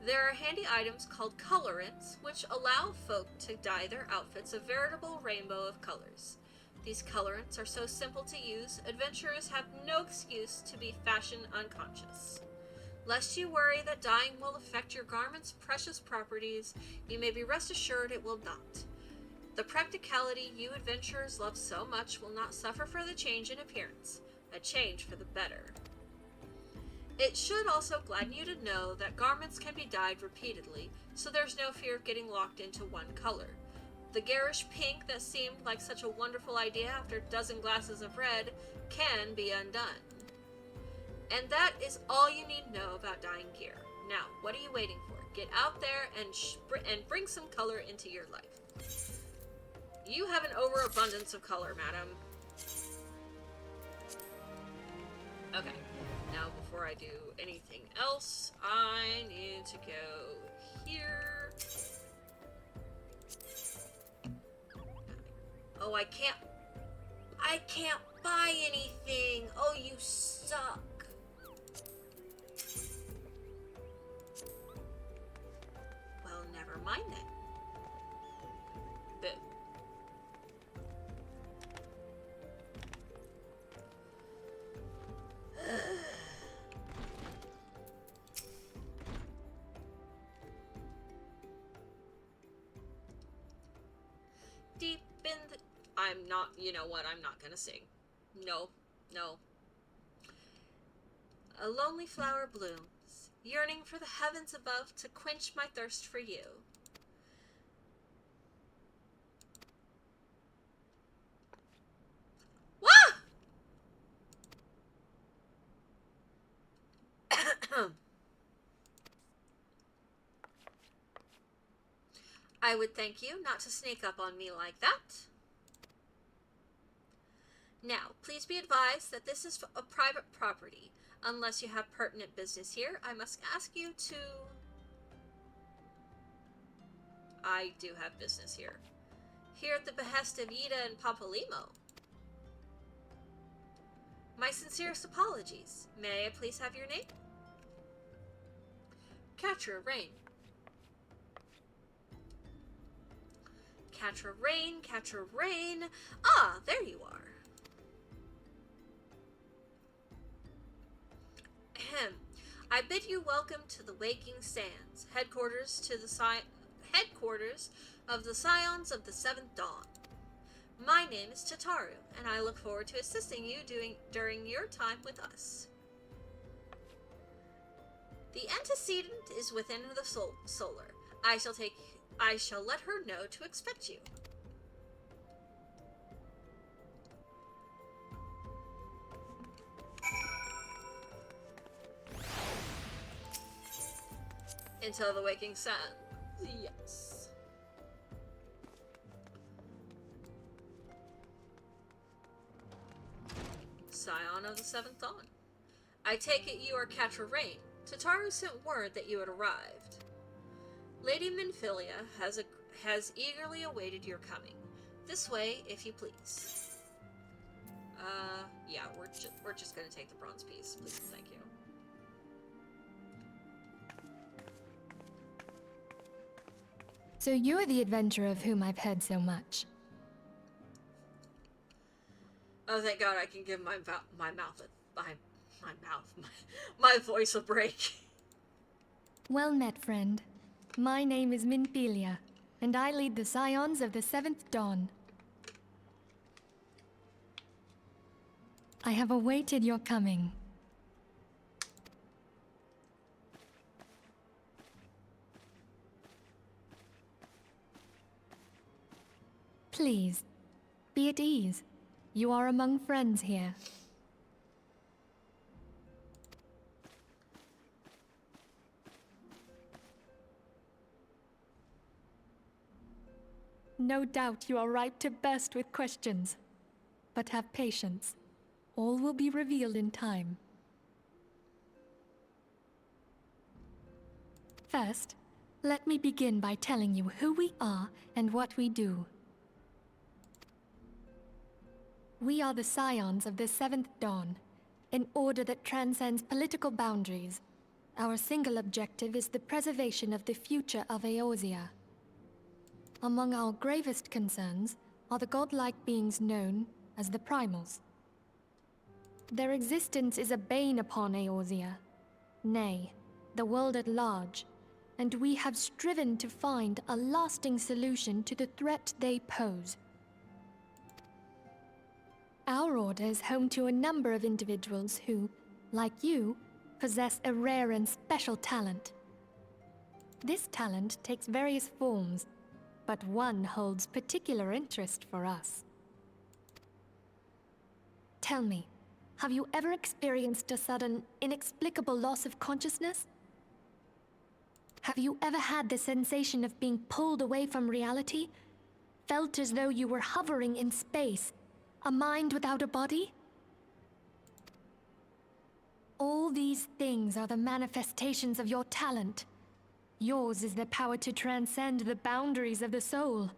There are handy items called colorants, which allow folk to dye their outfits a veritable rainbow of colors. These colorants are so simple to use, adventurers have no excuse to be fashion unconscious. Lest you worry that dyeing will affect your garment's precious properties, you may be rest assured it will not. The practicality you adventurers love so much will not suffer for the change in appearance, a change for the better. It should also gladden you to know that garments can be dyed repeatedly, so there's no fear of getting locked into one color. The garish pink that seemed like such a wonderful idea after a dozen glasses of red can be undone. And that is all you need to know about dyeing gear. Now, what are you waiting for? Get out there and bring some color into your life. You have an overabundance of color, madam. Okay, now before I do anything else, I need to go here. Oh, I can't buy anything. Oh, you suck. Well, never mind then. Deep in the... I'm not... You know what? I'm not gonna sing. No. No. A lonely flower blooms, yearning for the heavens above to quench my thirst for you. Wah! I would thank you not to sneak up on me like that. Now, please be advised that this is a private property. Unless you have pertinent business here, I must ask you to... I do have business here. Here at the behest of Ul'dah and Papalymo. My sincerest apologies. May I please have your name? Kattra Rain. Kattra Rain, Kattra Rain. Ah, there you are. Ahem. I bid you welcome to the Waking Sands, headquarters of the Scions of the Seventh Dawn. My name is Tataru, and I look forward to assisting you during your time with us. The antecedent is within the solar. I shall let her know to expect you. Until the Waking Sun. Yes. Scion of the Seventh Dawn. I take it you are Kattra Rain. Tataru sent word that you had arrived. Lady Minfilia has eagerly awaited your coming. This way, if you please. Yeah, we're just gonna take the bronze piece, please. Thank you. So you're the adventurer of whom I've heard so much. Oh, thank God I can give my voice a break. Well met, friend. My name is Minfilia, and I lead the Scions of the Seventh Dawn. I have awaited your coming. Please, be at ease. You are among friends here. No doubt you are ripe to burst with questions. But have patience. All will be revealed in time. First, let me begin by telling you who we are and what we do. We are the Scions of the Seventh Dawn, an order that transcends political boundaries. Our single objective is the preservation of the future of Eorzea. Among our gravest concerns are the godlike beings known as the Primals. Their existence is a bane upon Eorzea, nay, the world at large, and we have striven to find a lasting solution to the threat they pose. Our order is home to a number of individuals who, like you, possess a rare and special talent. This talent takes various forms, but one holds particular interest for us. Tell me, have you ever experienced a sudden, inexplicable loss of consciousness? Have you ever had the sensation of being pulled away from reality? Felt as though you were hovering in space? A mind without a body? All these things are the manifestations of your talent. Yours is the power to transcend the boundaries of the soul,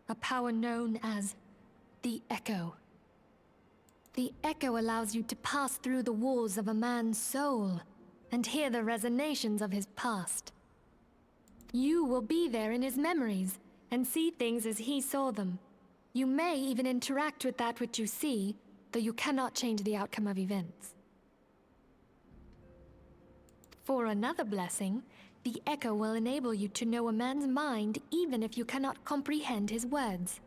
a power known as the Echo. The Echo allows you to pass through the walls of a man's soul and hear the resonations of his past. You will be there in his memories and see things as he saw them. You may even interact with that which you see, though you cannot change the outcome of events. For another blessing, the Echo will enable you to know a man's mind even if you cannot comprehend his words.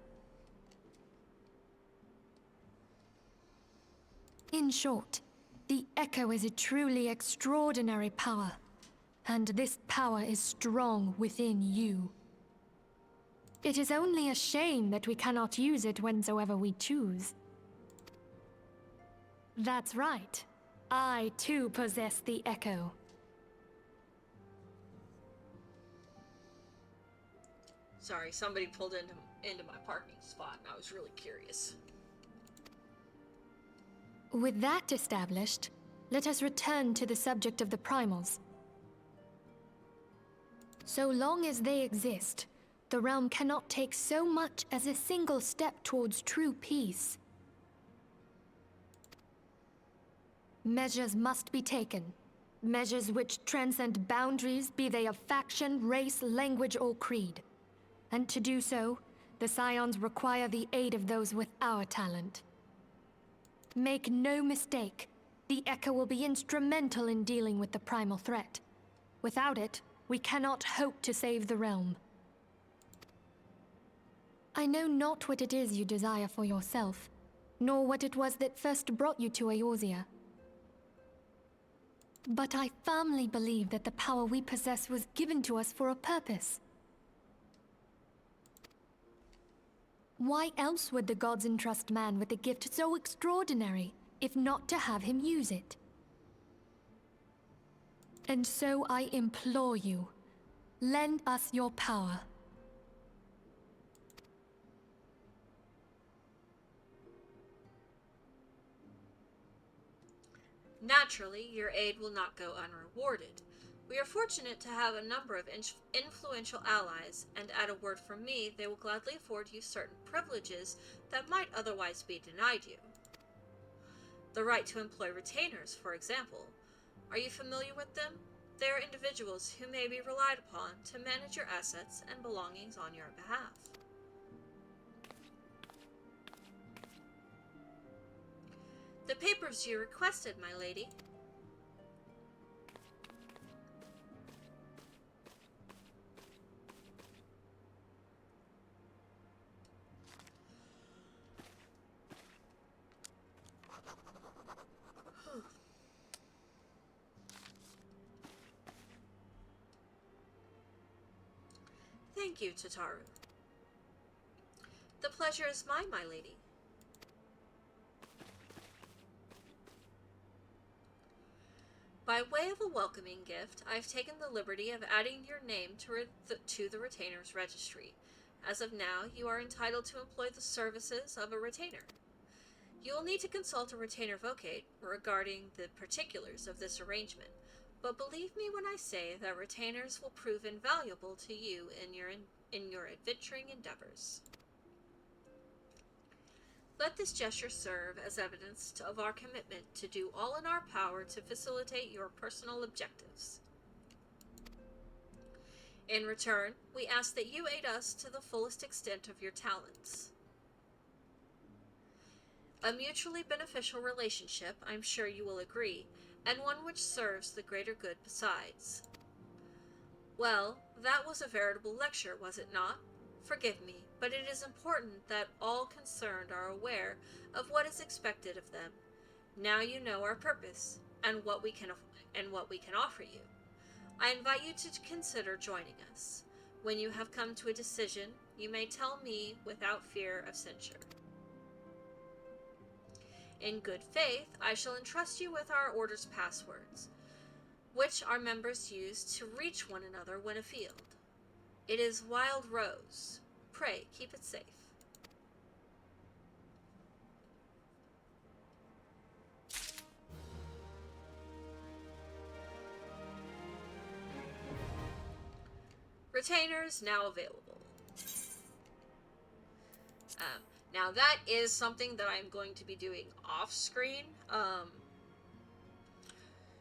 In short, the Echo is a truly extraordinary power, and this power is strong within you. It is only a shame that we cannot use it whensoever we choose. That's right. I too possess the Echo. Sorry, somebody pulled into my parking spot and I was really curious. With that established, let us return to the subject of the primals. So long as they exist, the realm cannot take so much as a single step towards true peace. Measures must be taken. Measures which transcend boundaries, be they of faction, race, language, or creed. And to do so, the Scions require the aid of those with our talent. Make no mistake, the Echo will be instrumental in dealing with the primal threat. Without it, we cannot hope to save the realm. I know not what it is you desire for yourself, nor what it was that first brought you to Eorzea. But I firmly believe that the power we possess was given to us for a purpose. Why else would the gods entrust man with a gift so extraordinary, if not to have him use it? And so I implore you, lend us your power. Naturally, your aid will not go unrewarded. We are fortunate to have a number of influential allies, and at a word from me, they will gladly afford you certain privileges that might otherwise be denied you. The right to employ retainers, for example. Are you familiar with them? They are individuals who may be relied upon to manage your assets and belongings on your behalf. The papers you requested, my lady. Thank you, Tataru. The pleasure is mine, my lady. By way of a welcoming gift, I have taken the liberty of adding your name to the retainer's registry. As of now, you are entitled to employ the services of a retainer. You will need to consult a retainer vocate regarding the particulars of this arrangement, but believe me when I say that retainers will prove invaluable to you in your adventuring endeavors. Let this gesture serve as evidence of our commitment to do all in our power to facilitate your personal objectives. In return, we ask that you aid us to the fullest extent of your talents. A mutually beneficial relationship, I'm sure you will agree, and one which serves the greater good besides. Well, that was a veritable lecture, was it not? Forgive me, but it is important that all concerned are aware of what is expected of them. Now you know our purpose, and what we can offer you. I invite you to consider joining us. When you have come to a decision, you may tell me without fear of censure. In good faith, I shall entrust you with our order's passwords, which our members use to reach one another when afield. It is Wild Rose. Pray, keep it safe. Retainers now available. Now that is something that I'm going to be doing off screen.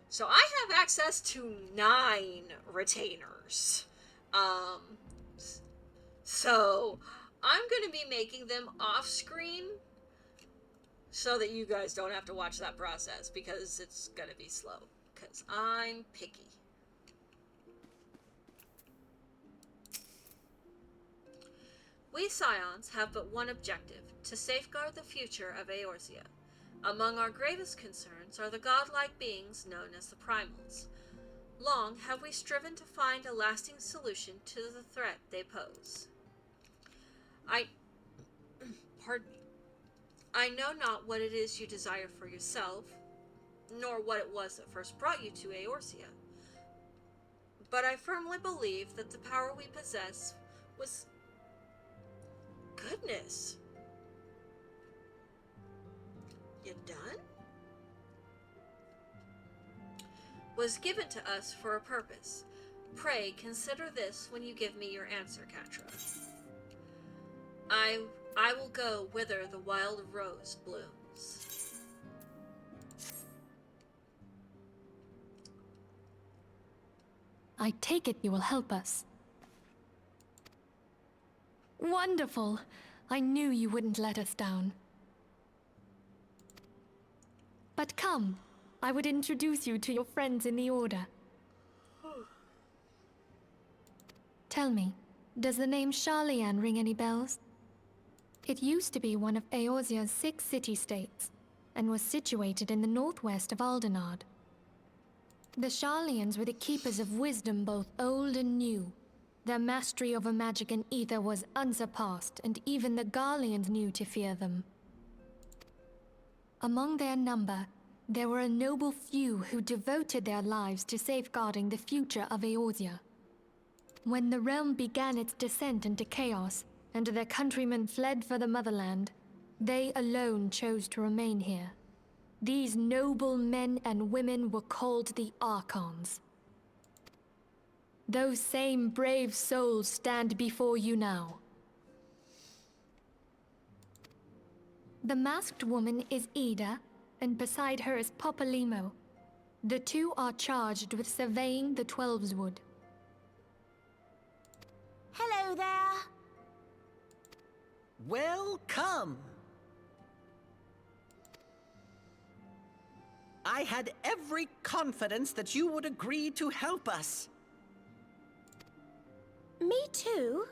So I have access to 9 retainers. So I'm going to be making them off screen so that you guys don't have to watch that process, because it's going to be slow, because I'm picky. We Scions have but one objective, to safeguard the future of Eorzea. Among our gravest concerns are the godlike beings known as the Primals. Long have we striven to find a lasting solution to the threat they pose. I know not what it is you desire for yourself, nor what it was that first brought you to Eorzea, but I firmly believe that the power we possess was... Goodness. You done? was given to us for a purpose. Pray consider this when you give me your answer, Kattra. I will go whither the wild rose blooms. I take it you will help us. Wonderful! I knew you wouldn't let us down. But come, I would introduce you to your friends in the Order. Tell me, does the name Sharlayan ring any bells? It used to be one of Eorzea's 6 city-states, and was situated in the northwest of Ul'dah. The Sharlayans were the keepers of wisdom both old and new. Their mastery over magic and ether was unsurpassed, and even the Garleans knew to fear them. Among their number, there were a noble few who devoted their lives to safeguarding the future of Eorzea. When the realm began its descent into chaos, and their countrymen fled for the motherland, they alone chose to remain here. These noble men and women were called the Archons. Those same brave souls stand before you now. The masked woman is Ul'dah, and beside her is Popalimo. The two are charged with surveying the Twelveswood. Hello there. Welcome! I had every confidence that you would agree to help us. Me too.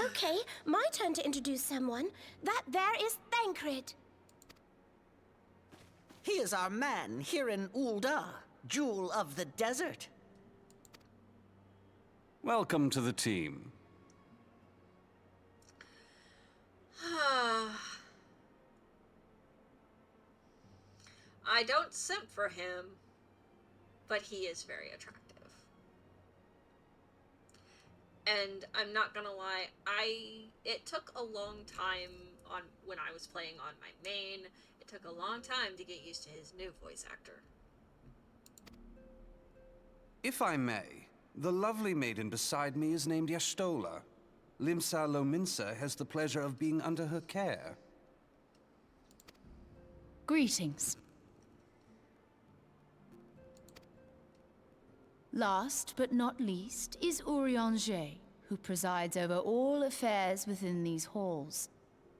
Okay, my turn to introduce someone. That there is Thancred. He is our man here in Ul'dah, Jewel of the Desert. Welcome to the team. I don't simp for him, but he is very attractive. And I'm not gonna lie, it took a long time when I was playing on my main. It took a long time to get used to his new voice actor. If I may, the lovely maiden beside me is named Y'shtola. Limsa Lominsa has the pleasure of being under her care. Greetings. Last but not least is Urianger, who presides over all affairs within these halls.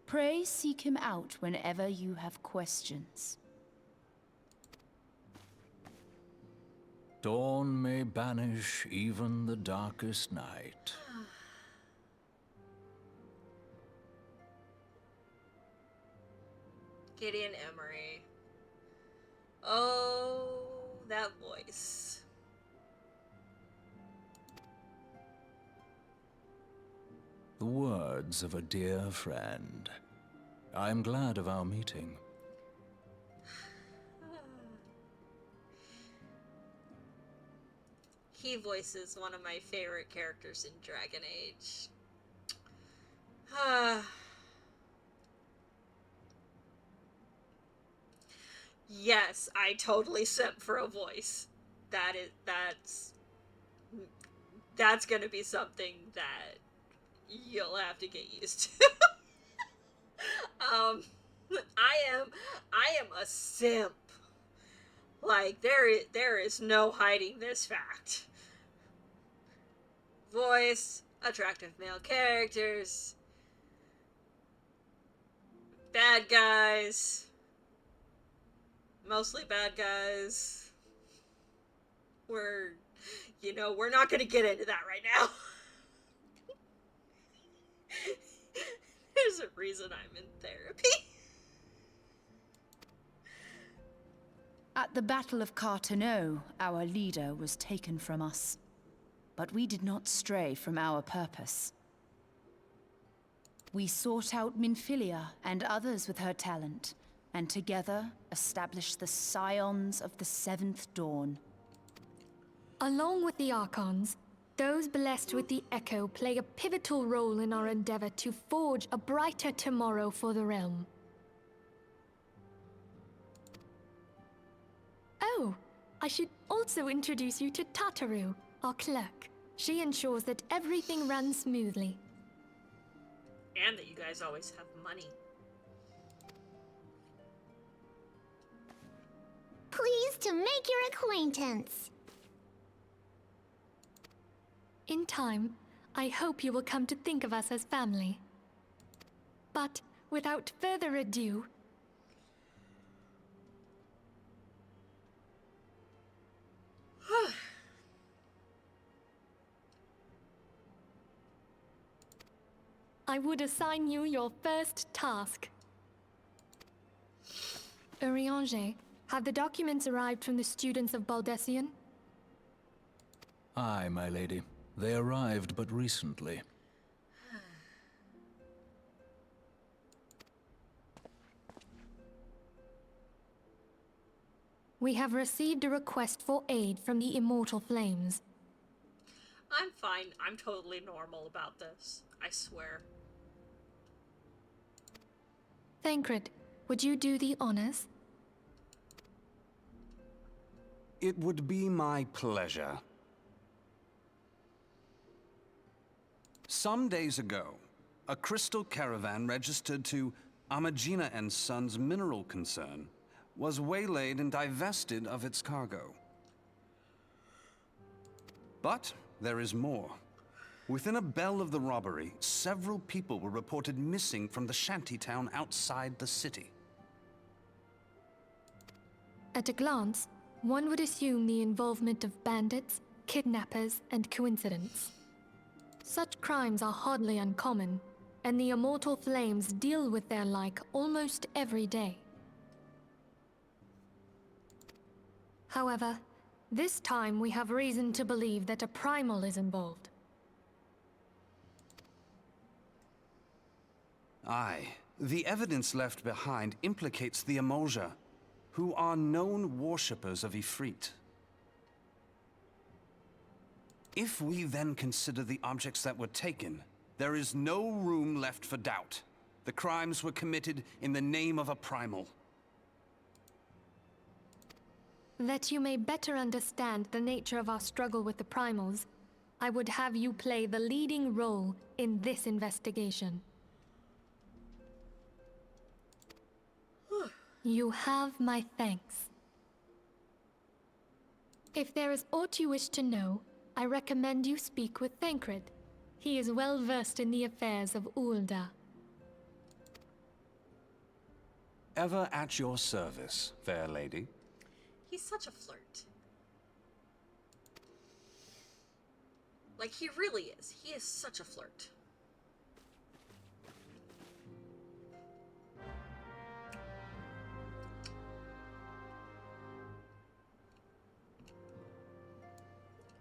Pray seek him out whenever you have questions. Dawn may banish even the darkest night. Gideon Emery. Oh, that voice. The words of a dear friend. I am glad of our meeting. He voices one of my favorite characters in Dragon Age. Yes, I totally simp for a voice. That's gonna be something that you'll have to get used to. I am a simp. Like, there is no hiding this fact. Voice, attractive male characters, bad guys, mostly bad guys. We're not gonna get into that right now. There's a reason I'm in therapy. At the Battle of Cartano, our leader was taken from us. But we did not stray from our purpose. We sought out Minfilia and others with her talent, and together established the Scions of the Seventh Dawn. Along with the Archons, Those blessed with the Echo play a pivotal role in our endeavor to forge a brighter tomorrow for the realm. Oh, I should also introduce you to Tataru, our clerk. She ensures that everything runs smoothly. And that you guys always have money. Pleased to make your acquaintance. In time, I hope you will come to think of us as family. But without further ado, I would assign you your first task. Urianger, have the documents arrived from the students of Baldessian? Aye, my lady. They arrived but recently. We have received a request for aid from the Immortal Flames. I'm fine. I'm totally normal about this. I swear. Thancred, would you do the honors? It would be my pleasure. Some days ago, a crystal caravan registered to Amagina and Sons mineral concern was waylaid and divested of its cargo. But there is more. Within a bell of the robbery, several people were reported missing from the shantytown outside the city. At a glance, one would assume the involvement of bandits, kidnappers, and coincidence. Such crimes are hardly uncommon, and the Immortal Flames deal with their like almost every day. However, this time we have reason to believe that a primal is involved. Aye, the evidence left behind implicates the Emulja, who are known worshippers of Ifrit. If we then consider the objects that were taken, there is no room left for doubt. The crimes were committed in the name of a primal. That you may better understand the nature of our struggle with the primals, I would have you play the leading role in this investigation. You have my thanks. If there is aught you wish to know, I recommend you speak with Thancred. He is well versed in the affairs of Ul'dah. Ever at your service, fair lady. He's such a flirt. Like, he really is. He is such a flirt.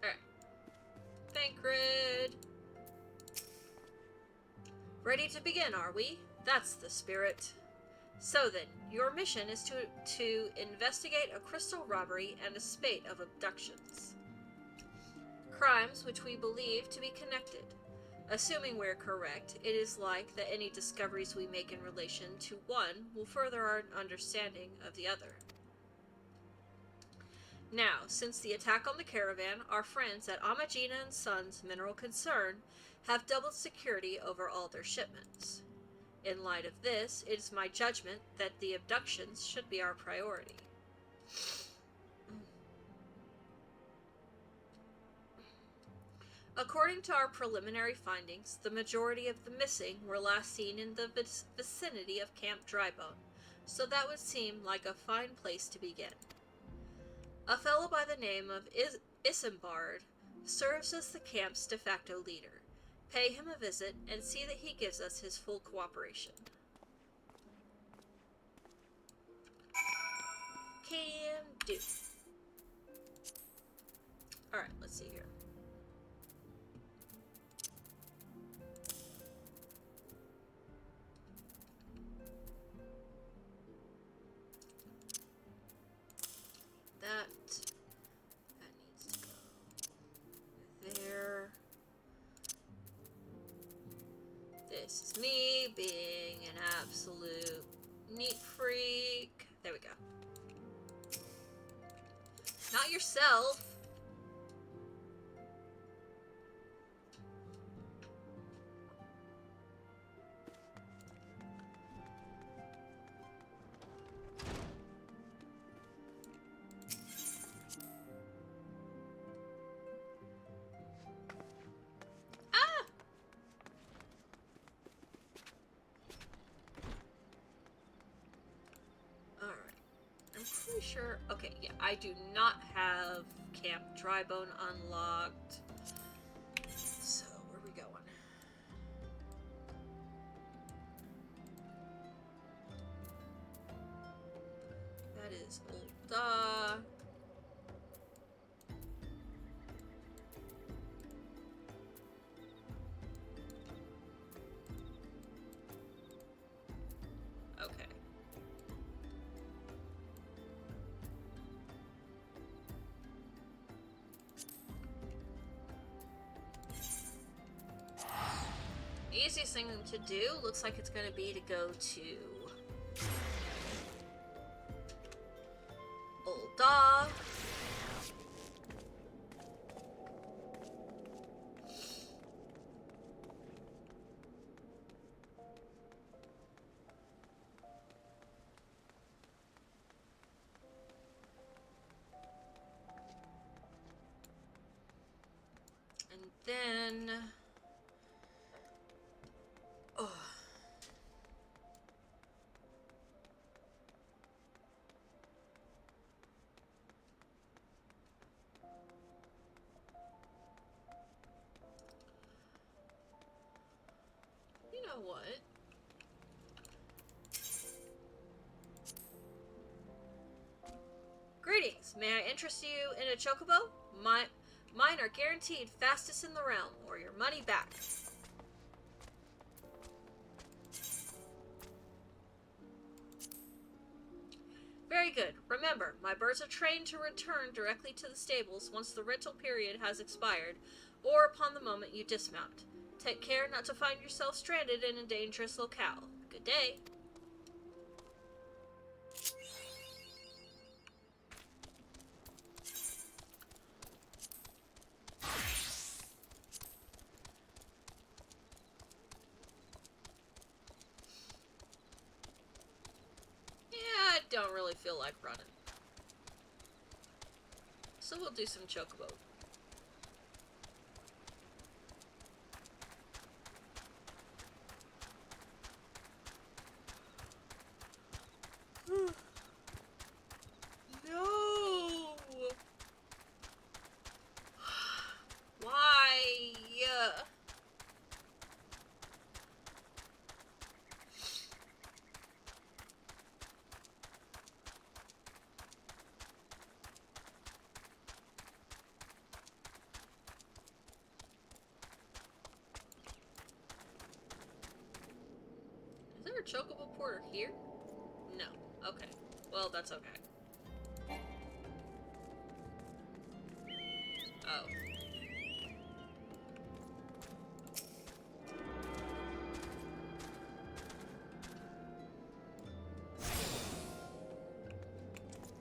Alright. Thancred. Ready to begin, are we? That's the spirit. So then, your mission is to investigate a crystal robbery and a spate of abductions. Crimes which we believe to be connected. Assuming we're correct, it is like that any discoveries we make in relation to one will further our understanding of the other. Now, since the attack on the caravan, our friends at Amagina and Sons Mineral Concern have doubled security over all their shipments. In light of this, it is my judgment that the abductions should be our priority. According to our preliminary findings, the majority of the missing were last seen in the vicinity of Camp Drybone, so that would seem like a fine place to begin. A fellow by the name of Isambard serves as the camp's de facto leader. Pay him a visit and see that he gives us his full cooperation. Can do. Alright, let's see here. That needs to go there. This is me being an absolute neat freak. There we go. Not yourself. Pretty sure. Okay, yeah, I do not have Camp Drybone unlocked. So, where are we going? That is Ul'dah. Okay. Easiest thing to do looks like it's going to be to go to Ul'dah. And then you know what? Greetings. May I interest you in a chocobo? Mine are guaranteed fastest in the realm, or your money back. Very good. Remember, my birds are trained to return directly to the stables once the rental period has expired, or upon the moment you dismount. Take care not to find yourself stranded in a dangerous locale. Good day. I don't really feel like running. So we'll do some chocobo. No! Why? Is there a chocobo porter here? No. Okay. Well, that's okay. Oh.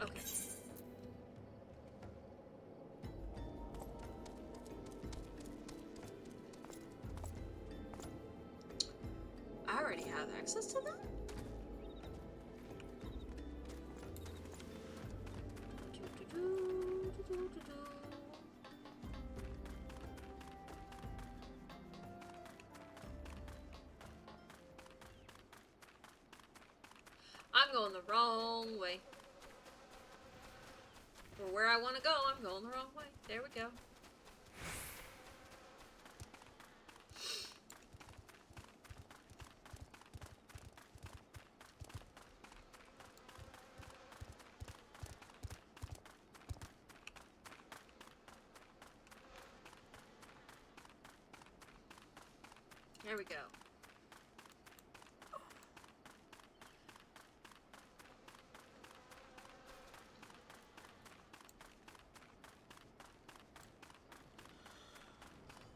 Okay. I already have access to that? I'm going the wrong way. For where I want to go, I'm going the wrong way. There we go. There we go.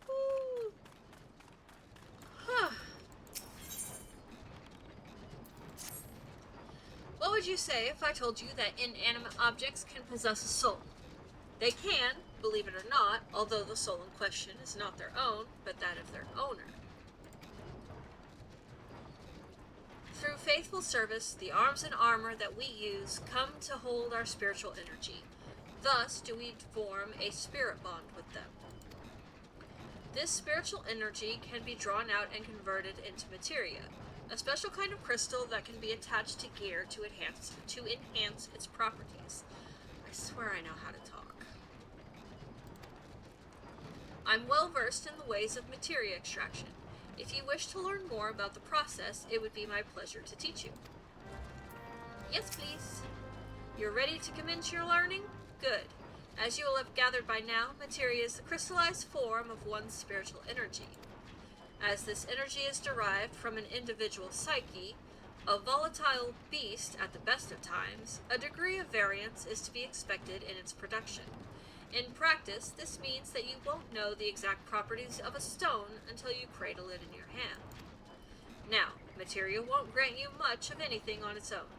Woo. Huh. would you say if I told you that inanimate objects can possess a soul? They can, believe it or not, although the soul in question is not their own, but that of their owner. Through faithful service, the arms and armor that we use come to hold our spiritual energy. Thus do we form a spirit bond with them. This spiritual energy can be drawn out and converted into materia, a special kind of crystal that can be attached to gear to enhance its properties. I swear I know how to talk. I'm well versed in the ways of materia extraction. If you wish to learn more about the process, it would be my pleasure to teach you. Yes, please. You're ready to commence your learning? Good. As you will have gathered by now, materia is the crystallized form of one's spiritual energy. As this energy is derived from an individual psyche, a volatile beast at the best of times, a degree of variance is to be expected in its production. In practice, this means that you won't know the exact properties of a stone until you cradle it in your hand. Now, materia won't grant you much of anything on its own.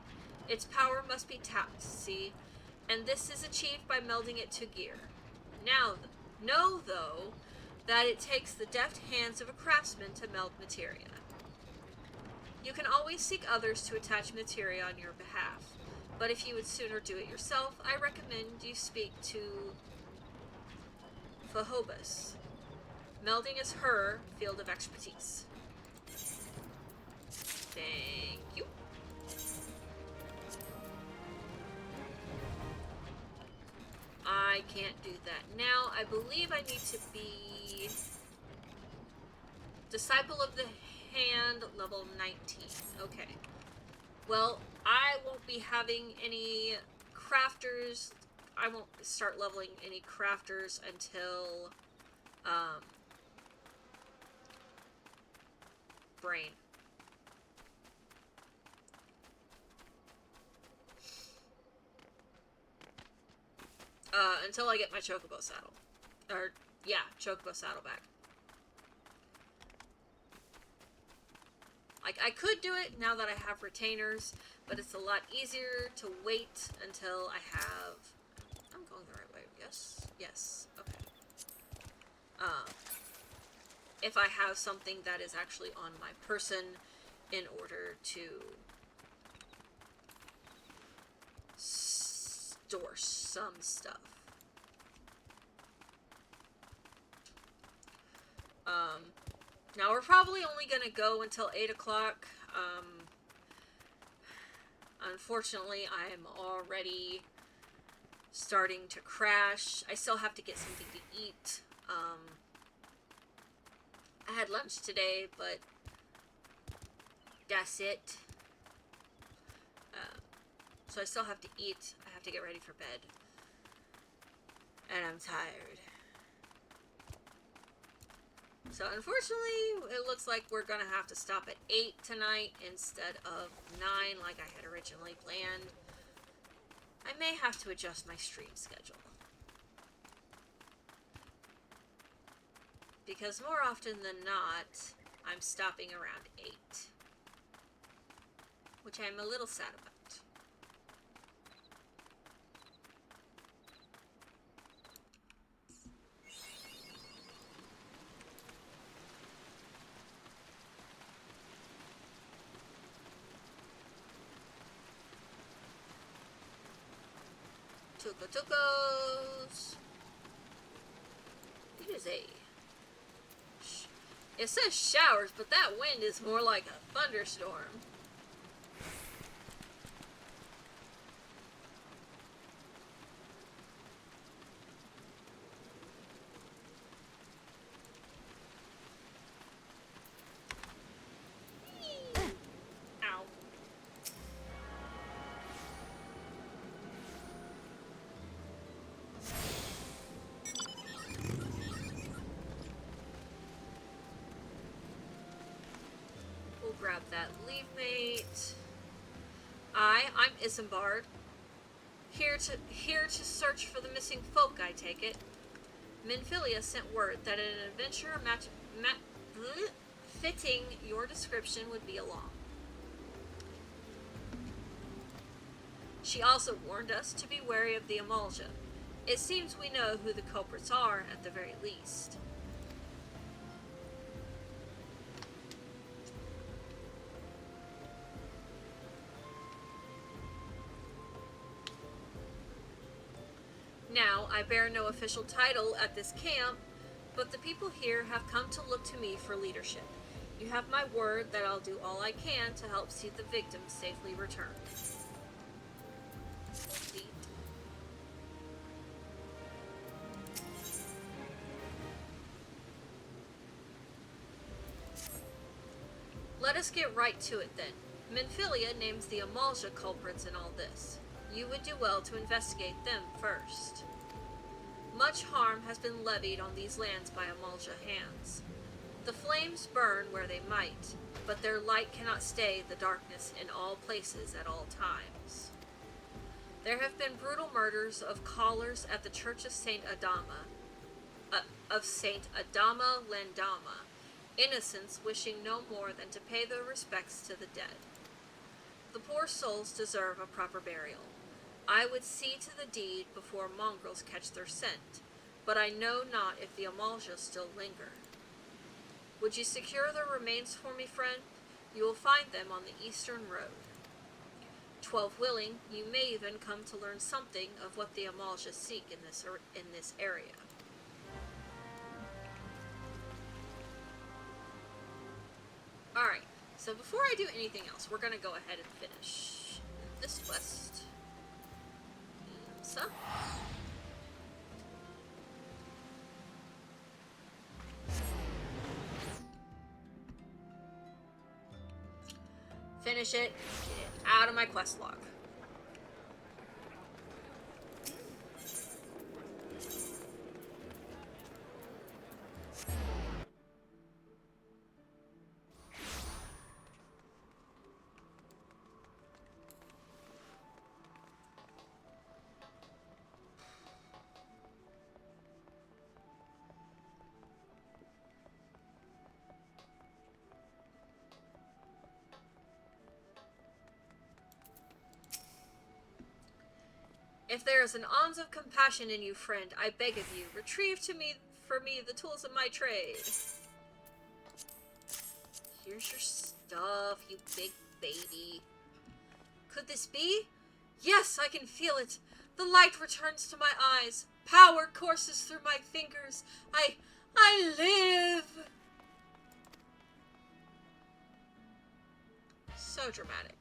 Its power must be tapped, see? And this is achieved by melding it to gear. Now, know, though, that it takes the deft hands of a craftsman to meld materia. You can always seek others to attach materia on your behalf, but if you would sooner do it yourself, I recommend you speak to Phahobus. Melding is her field of expertise. Thank you. I can't do that now. I believe I need to be Disciple of the Hand, level 19. Okay. Well, I won't be having any crafters. I won't start leveling any crafters until Brain. Until I get my Chocobo saddle. Or, yeah, Chocobo saddle back. Like, I could do it now that I have retainers, but it's a lot easier to wait until I have... I'm going the right way. Yes? Yes. Okay. If I have something that is actually on my person in order to store some stuff. Now we're probably only going to go until 8 o'clock. Unfortunately, I am already starting to crash. I still have to get something to eat. I had lunch today, but that's it. So I still have to eat. I have to get ready for bed. And I'm tired. So unfortunately, it looks like we're gonna have to stop at 8 tonight instead of 9 like I had originally planned. I may have to adjust my stream schedule. Because more often than not, I'm stopping around 8. Which I'm a little sad about. Tucos. It is a... It says showers, but that wind is more like a thunderstorm. Ow. We'll grab that leave mate. I'm Isambard. Here to search for the missing folk, I take it. Minfilia sent word that an adventure fitting your description would be along. She also warned us to be wary of the Ul'dah. It seems we know who the culprits are, at the very least. Now, I bear no official title at this camp, but the people here have come to look to me for leadership. You have my word that I'll do all I can to help see the victims safely returned. Sweet. Let us get right to it then. Minfilia names the Ul'dah culprits in all this. You would do well to investigate them first. Much harm has been levied on these lands by Ul'dah hands. The flames burn where they might, but their light cannot stay the darkness in all places at all times. There have been brutal murders of callers at the Church of Saint Adama Landama, innocents wishing no more than to pay their respects to the dead. The poor souls deserve a proper burial. I would see to the deed before mongrels catch their scent, but I know not if the Ul'dah still linger. Would you secure their remains for me, friend? You will find them on the eastern road. 12 willing, you may even come to learn something of what the Ul'dah seek in this area. Alright, so before I do anything else, we're going to go ahead and finish this quest. So. Finish it, get it out of my quest log. If there is an ounce of compassion in you, friend, I beg of you, retrieve for me the tools of my trade. Here's your stuff, you big baby. Could this be? Yes, I can feel it. The light returns to my eyes. Power courses through my fingers. I live. So dramatic.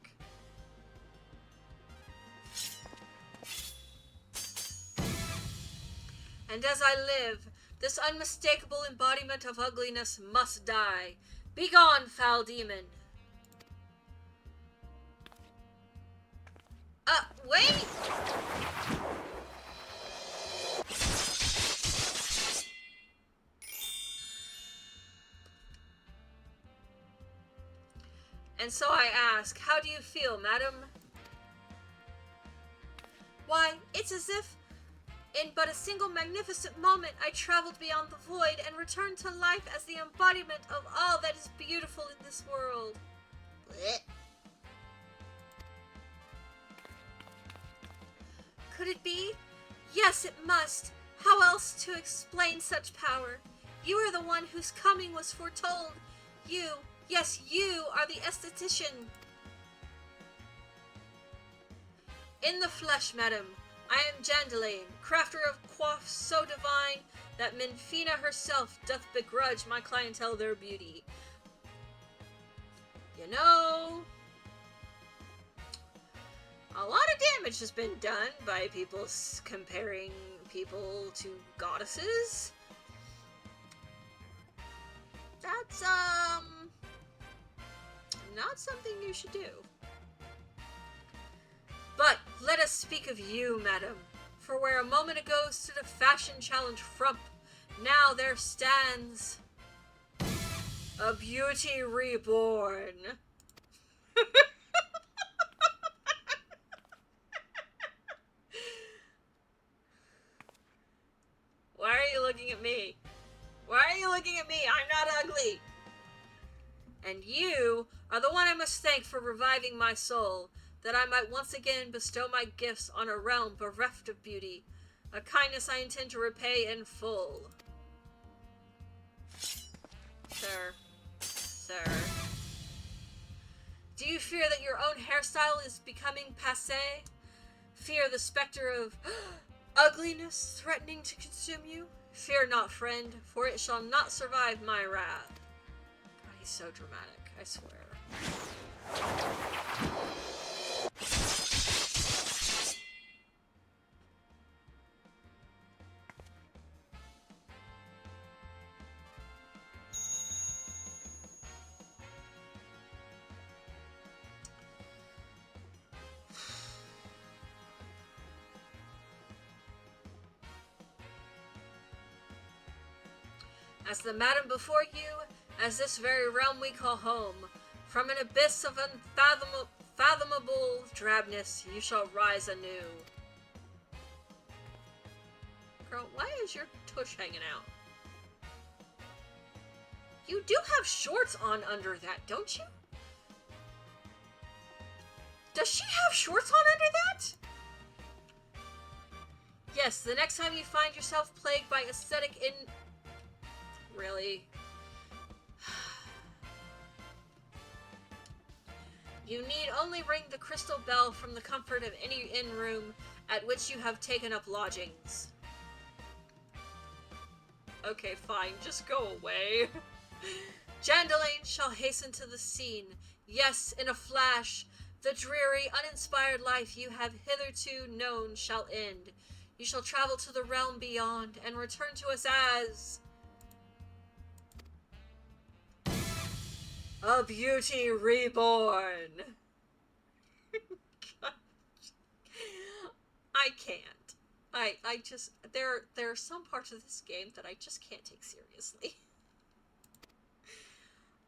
And as I live, this unmistakable embodiment of ugliness must die. Begone, foul demon! Wait! And so I ask, how do you feel, madam? Why, it's as if in but a single magnificent moment, I traveled beyond the void and returned to life as the embodiment of all that is beautiful in this world. Blech. Could it be? Yes, it must. How else to explain such power? You are the one whose coming was foretold. You, yes, you are the esthetician. In the flesh, madam. I am Jandalane, crafter of coifs so divine that Minfina herself doth begrudge my clientele their beauty. You know, a lot of damage has been done by people comparing people to goddesses. That's, not something you should do. But let us speak of you, madam, for where a moment ago stood a fashion challenge frump, now there stands a beauty reborn. Why are you looking at me? Why are you looking at me? I'm not ugly. And you are the one I must thank for reviving my soul. that I might once again bestow my gifts on a realm bereft of beauty, a kindness I intend to repay in full. Sir. Do you fear that your own hairstyle is becoming passé? Fear the specter of ugliness threatening to consume you? Fear not, friend, for it shall not survive my wrath. God, he's so dramatic, I swear. As the madam before you, as this very realm we call home, from an abyss of unfathomable drabness, you shall rise anew. Girl, why is your tush hanging out? You do have shorts on under that, don't you? Does she have shorts on under that? Yes, the next time you find yourself plagued by aesthetic Really? You need only ring the crystal bell from the comfort of any inn room at which you have taken up lodgings. Okay, fine, just go away. Jandalain shall hasten to the scene. Yes, in a flash, the dreary, uninspired life you have hitherto known shall end. You shall travel to the realm beyond and return to us as a beauty reborn. I can't. I just there are some parts of this game that I just can't take seriously.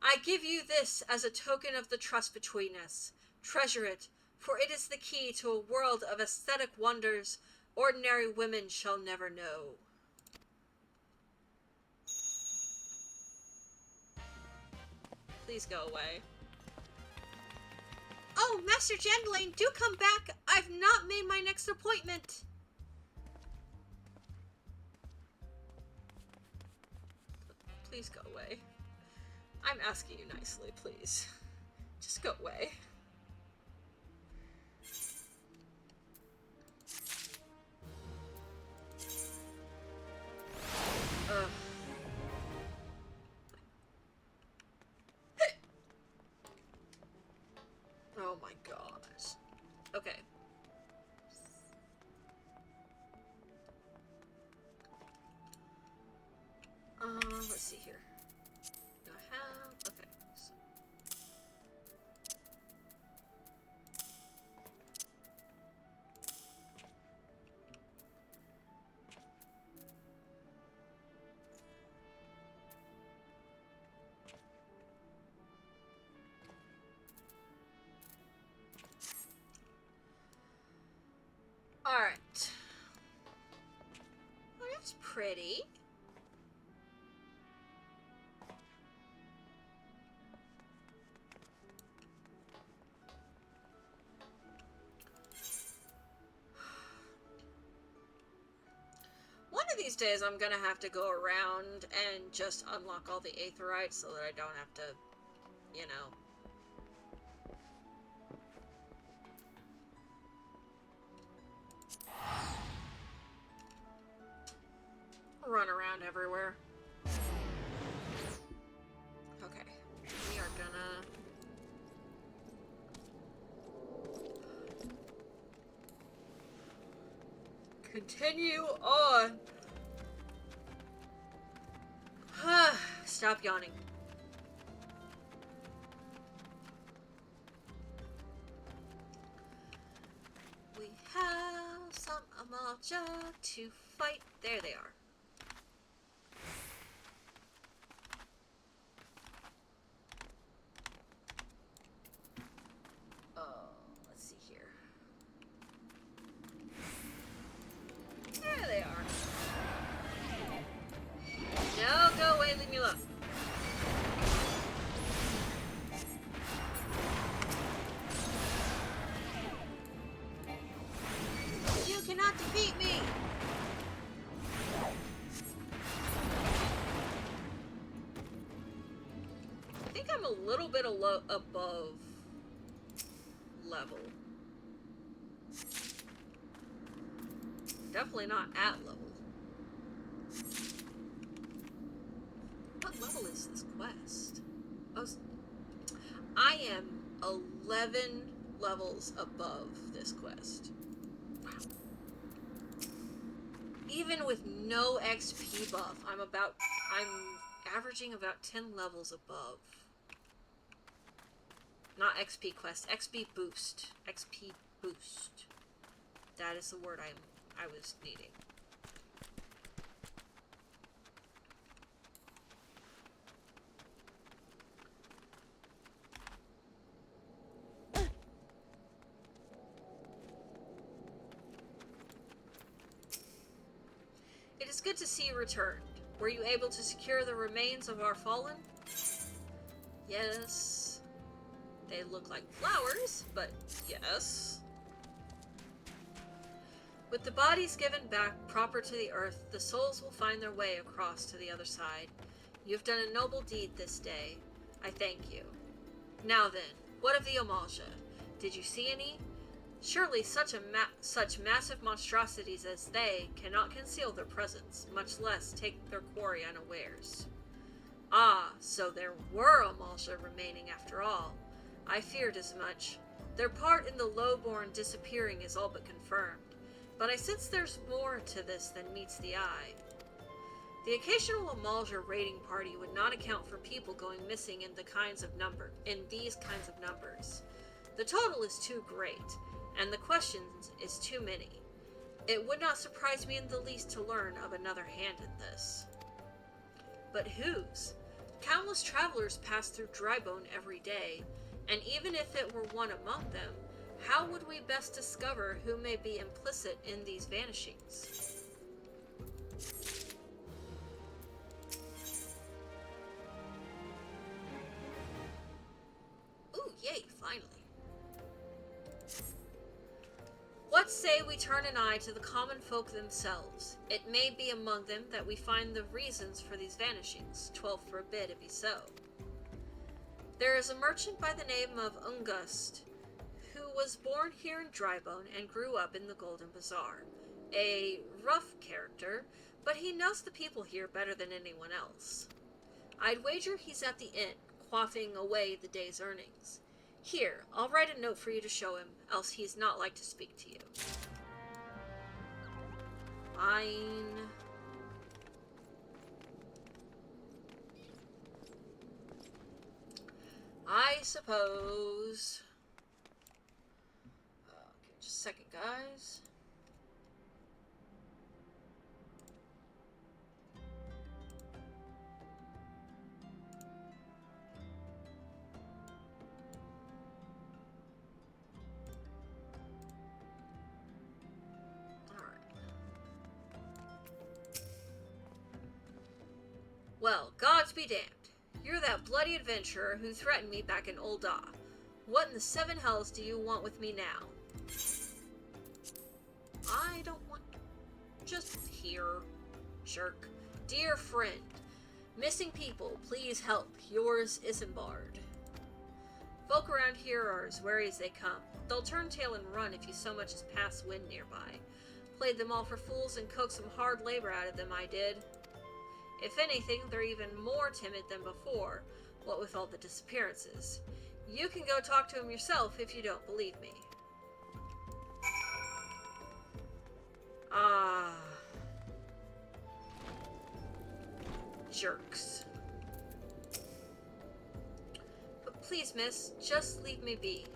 I give you this as a token of the trust between us. Treasure it, for it is the key to a world of aesthetic wonders ordinary women shall never know. Please go away. Oh, Master Jandalain, do come back! I've not made my next appointment! Please go away. I'm asking you nicely, please. Just go away. Ugh. Oh my gosh. Okay. Let's see here. Do I have... Okay. So. Alright. Oh, that's pretty. One of these days I'm gonna have to go around and just unlock all the aetherites so that I don't have to, you know. Run around everywhere. Okay, we are gonna... continue on. Stop yawning. We have some Amalja to fight. There they are. Let's see here. There they are. No, go away, leave me alone. think I'm a little bit above level. Definitely not at level. What level is this quest? I am 11 levels above this quest. Wow. Even with no XP buff, I'm averaging about 10 levels above. Not XP quest, XP boost. XP boost. That is the word I was needing. It is good to see you returned. Were you able to secure the remains of our fallen? Yes. They look like flowers, but yes. With the bodies given back proper to the earth, the souls will find their way across to the other side. You have done a noble deed this day. I thank you. Now then, what of the Ul'dah? Did you see any? Surely such massive monstrosities as they cannot conceal their presence, much less take their quarry unawares. Ah, so there were Ul'dah remaining after all. I feared as much. Their part in the lowborn disappearing is all but confirmed, but I sense there's more to this than meets the eye. The occasional Ul'dah raiding party would not account for people going missing in these kinds of numbers. The total is too great, and the questions is too many. It would not surprise me in the least to learn of another hand in this. But whose? Countless travelers pass through Drybone every day, and even if it were one among them, how would we best discover who may be implicit in these vanishings? Ooh, yay, finally. What say we turn an eye to the common folk themselves? It may be among them that we find the reasons for these vanishings. 12 forbid it be so. There is a merchant by the name of Ungust, who was born here in Drybone and grew up in the Golden Bazaar. A rough character, but he knows the people here better than anyone else. I'd wager he's at the inn, quaffing away the day's earnings. Here, I'll write a note for you to show him, else he's not like to speak to you. Fine. I suppose. Okay, just a second, guys. Well, gods be damned. You're that bloody adventurer who threatened me back in Ul'dah. What in the seven hells do you want with me now? I don't want... Just here. Jerk. Dear friend. Missing people, please help. Yours, Isambard. Folk around here are as wary as they come. They'll turn tail and run if you so much as pass wind nearby. Played them all for fools and coaxed some hard labor out of them, I did. If anything, they're even more timid than before, what with all the disappearances. You can go talk to him yourself if you don't believe me. Ah. Jerks. But please, miss, just leave me be.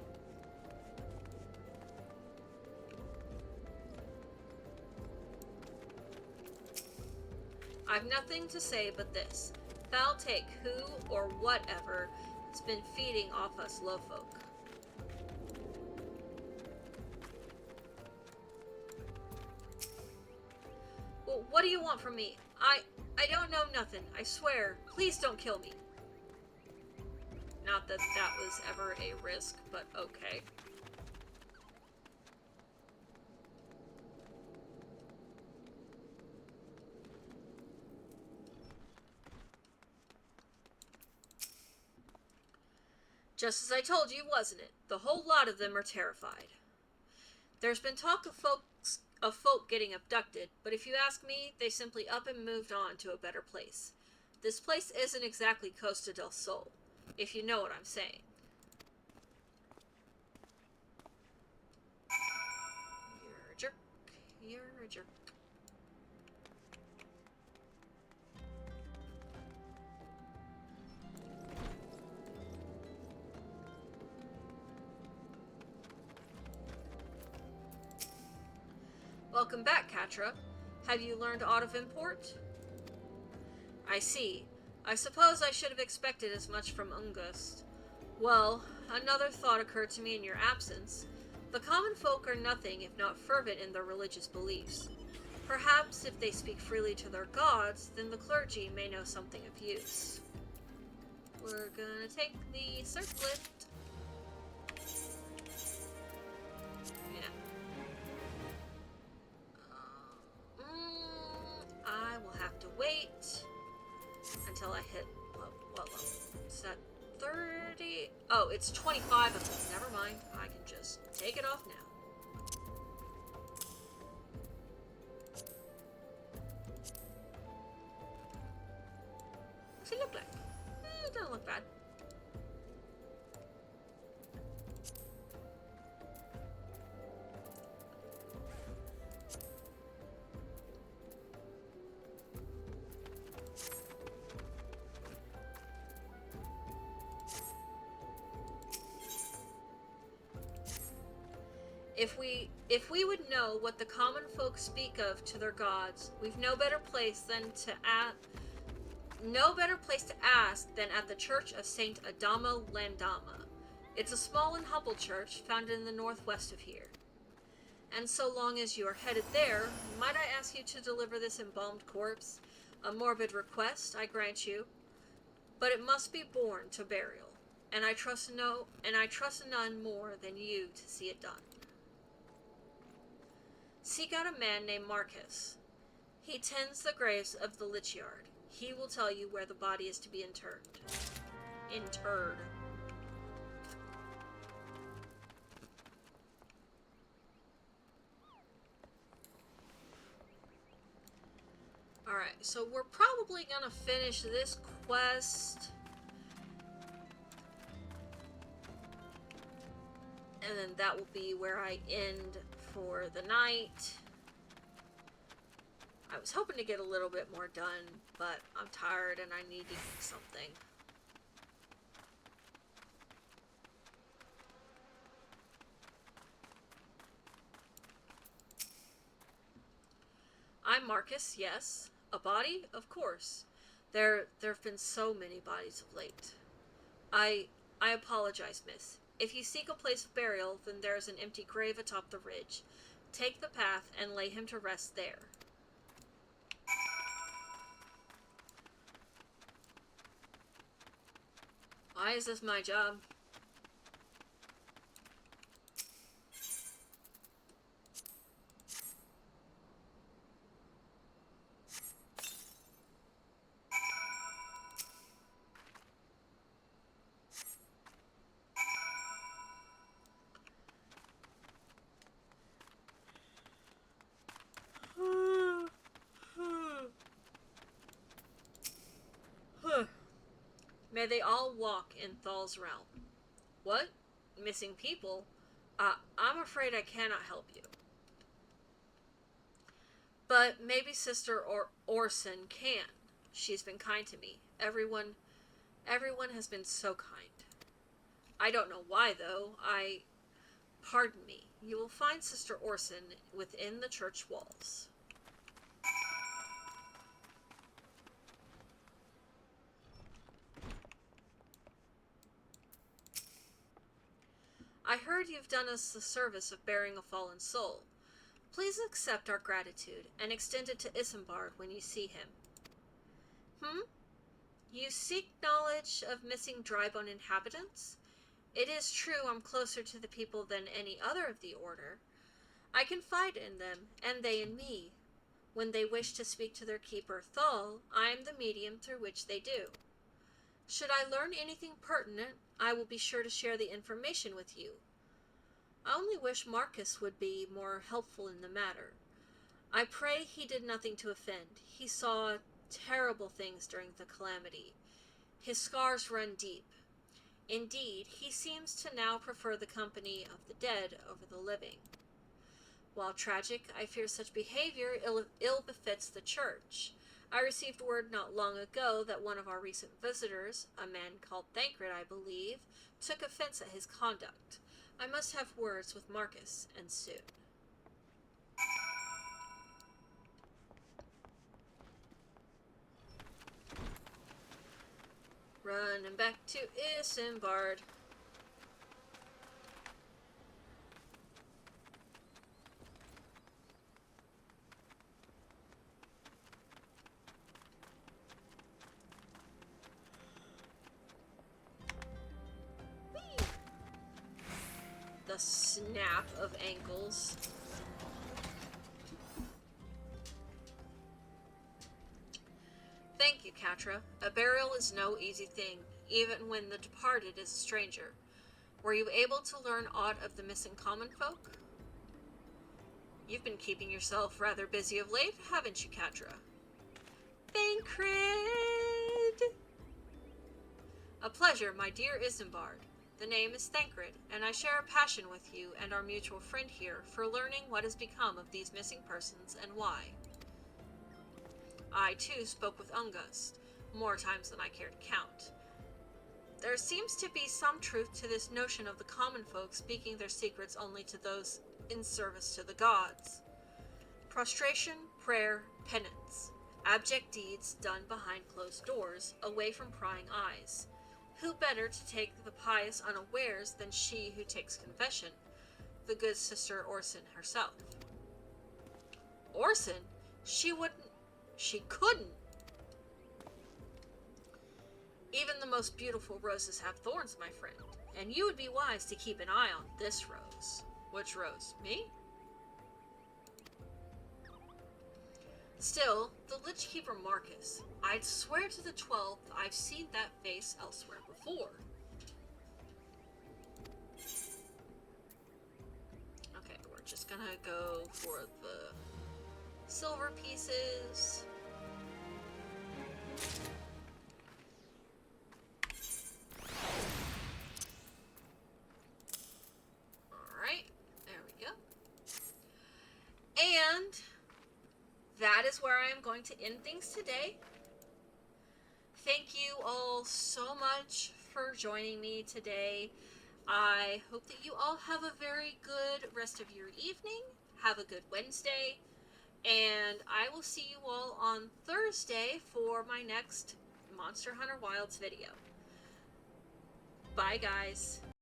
I've nothing to say but this. Thou'll take who or whatever has been feeding off us low folk. Well, what do you want from me? I don't know nothing, I swear. Please don't kill me. Not that that was ever a risk, but okay. Just as I told you, wasn't it? The whole lot of them are terrified. There's been talk of folk getting abducted, but if you ask me, they simply up and moved on to a better place. This place isn't exactly Costa del Sol, if you know what I'm saying. You're a jerk. You're a jerk. Welcome back, Kattra. Have you learned aught of import? I see. I suppose I should have expected as much from Ungust. Well, another thought occurred to me in your absence. The common folk are nothing if not fervent in their religious beliefs. Perhaps if they speak freely to their gods, then the clergy may know something of use. We're gonna take the circlet. Yeah. I will have to wait until I hit what level? Is that 30? Oh, it's 25 of them. Never mind. I can just take it off now. What's it look like? It doesn't look bad. If we would know what the common folk speak of to their gods, we've no better place to ask than at the church of Saint Adama Landama. It's a small and humble church found in the northwest of here. And so long as you are headed there, might I ask you to deliver this embalmed corpse? A morbid request, I grant you, but it must be borne to burial, and I trust none more than you to see it done. Seek out a man named Marcus. He tends the graves of the Lich Yard. He will tell you where the body is to be interred. Alright, so we're probably gonna finish this quest. And then that will be where I end for the night. I was hoping to get a little bit more done, but I'm tired and I need to eat something. I'm Marcus, yes. A body? Of course. There have been so many bodies of late. I apologize, miss. If you seek a place of burial, then there is an empty grave atop the ridge. Take the path and lay him to rest there. Why is this my job? May they all walk in Thal's realm. What? Missing people? I'm afraid I cannot help you. But maybe Sister Orson can. She's been kind to me. Everyone has been so kind. I don't know why, though. Pardon me. You will find Sister Orson within the church walls. I heard you've done us the service of bearing a fallen soul. Please accept our gratitude and extend it to Isambard when you see him. You seek knowledge of missing drybone inhabitants? It is true I'm closer to the people than any other of the order. I confide in them, and they in me. When they wish to speak to their keeper Thal, I am the medium through which they do. Should I learn anything pertinent, I will be sure to share the information with you. I only wish Marcus would be more helpful in the matter. I pray he did nothing to offend. He saw terrible things during the calamity. His scars run deep. Indeed, he seems to now prefer the company of the dead over the living. While tragic, I fear such behavior ill befits the church. I received word not long ago that one of our recent visitors, a man called Thancred, I believe, took offense at his conduct. I must have words with Marcus, and soon. Running back to Isambard. The snap of ankles. Thank you, Kattra. A burial is no easy thing, even when the departed is a stranger. Were you able to learn aught of the missing common folk? You've been keeping yourself rather busy of late, haven't you, Kattra? Thancred! A pleasure, my dear Isambard. The name is Thancred, and I share a passion with you and our mutual friend here for learning what has become of these missing persons and why. I, too, spoke with Ungust, more times than I care to count. There seems to be some truth to this notion of the common folk speaking their secrets only to those in service to the gods. Prostration, prayer, penance. Abject deeds done behind closed doors, away from prying eyes. Who better to take the pious unawares than she who takes confession, the good sister Orson herself? Orson? She wouldn't. She couldn't. Even the most beautiful roses have thorns, my friend, and you would be wise to keep an eye on this rose. Which rose? Me? Still, the Lich Keeper Marcus. I'd swear to the 12th I've seen that face elsewhere before. Okay, we're just gonna go for the silver pieces. Alright, there we go. And that is where I am going to end things today. Thank you all so much for joining me today. I hope that you all have a very good rest of your evening. Have a good Wednesday. And I will see you all on Thursday for my next Monster Hunter Wilds video. Bye, guys.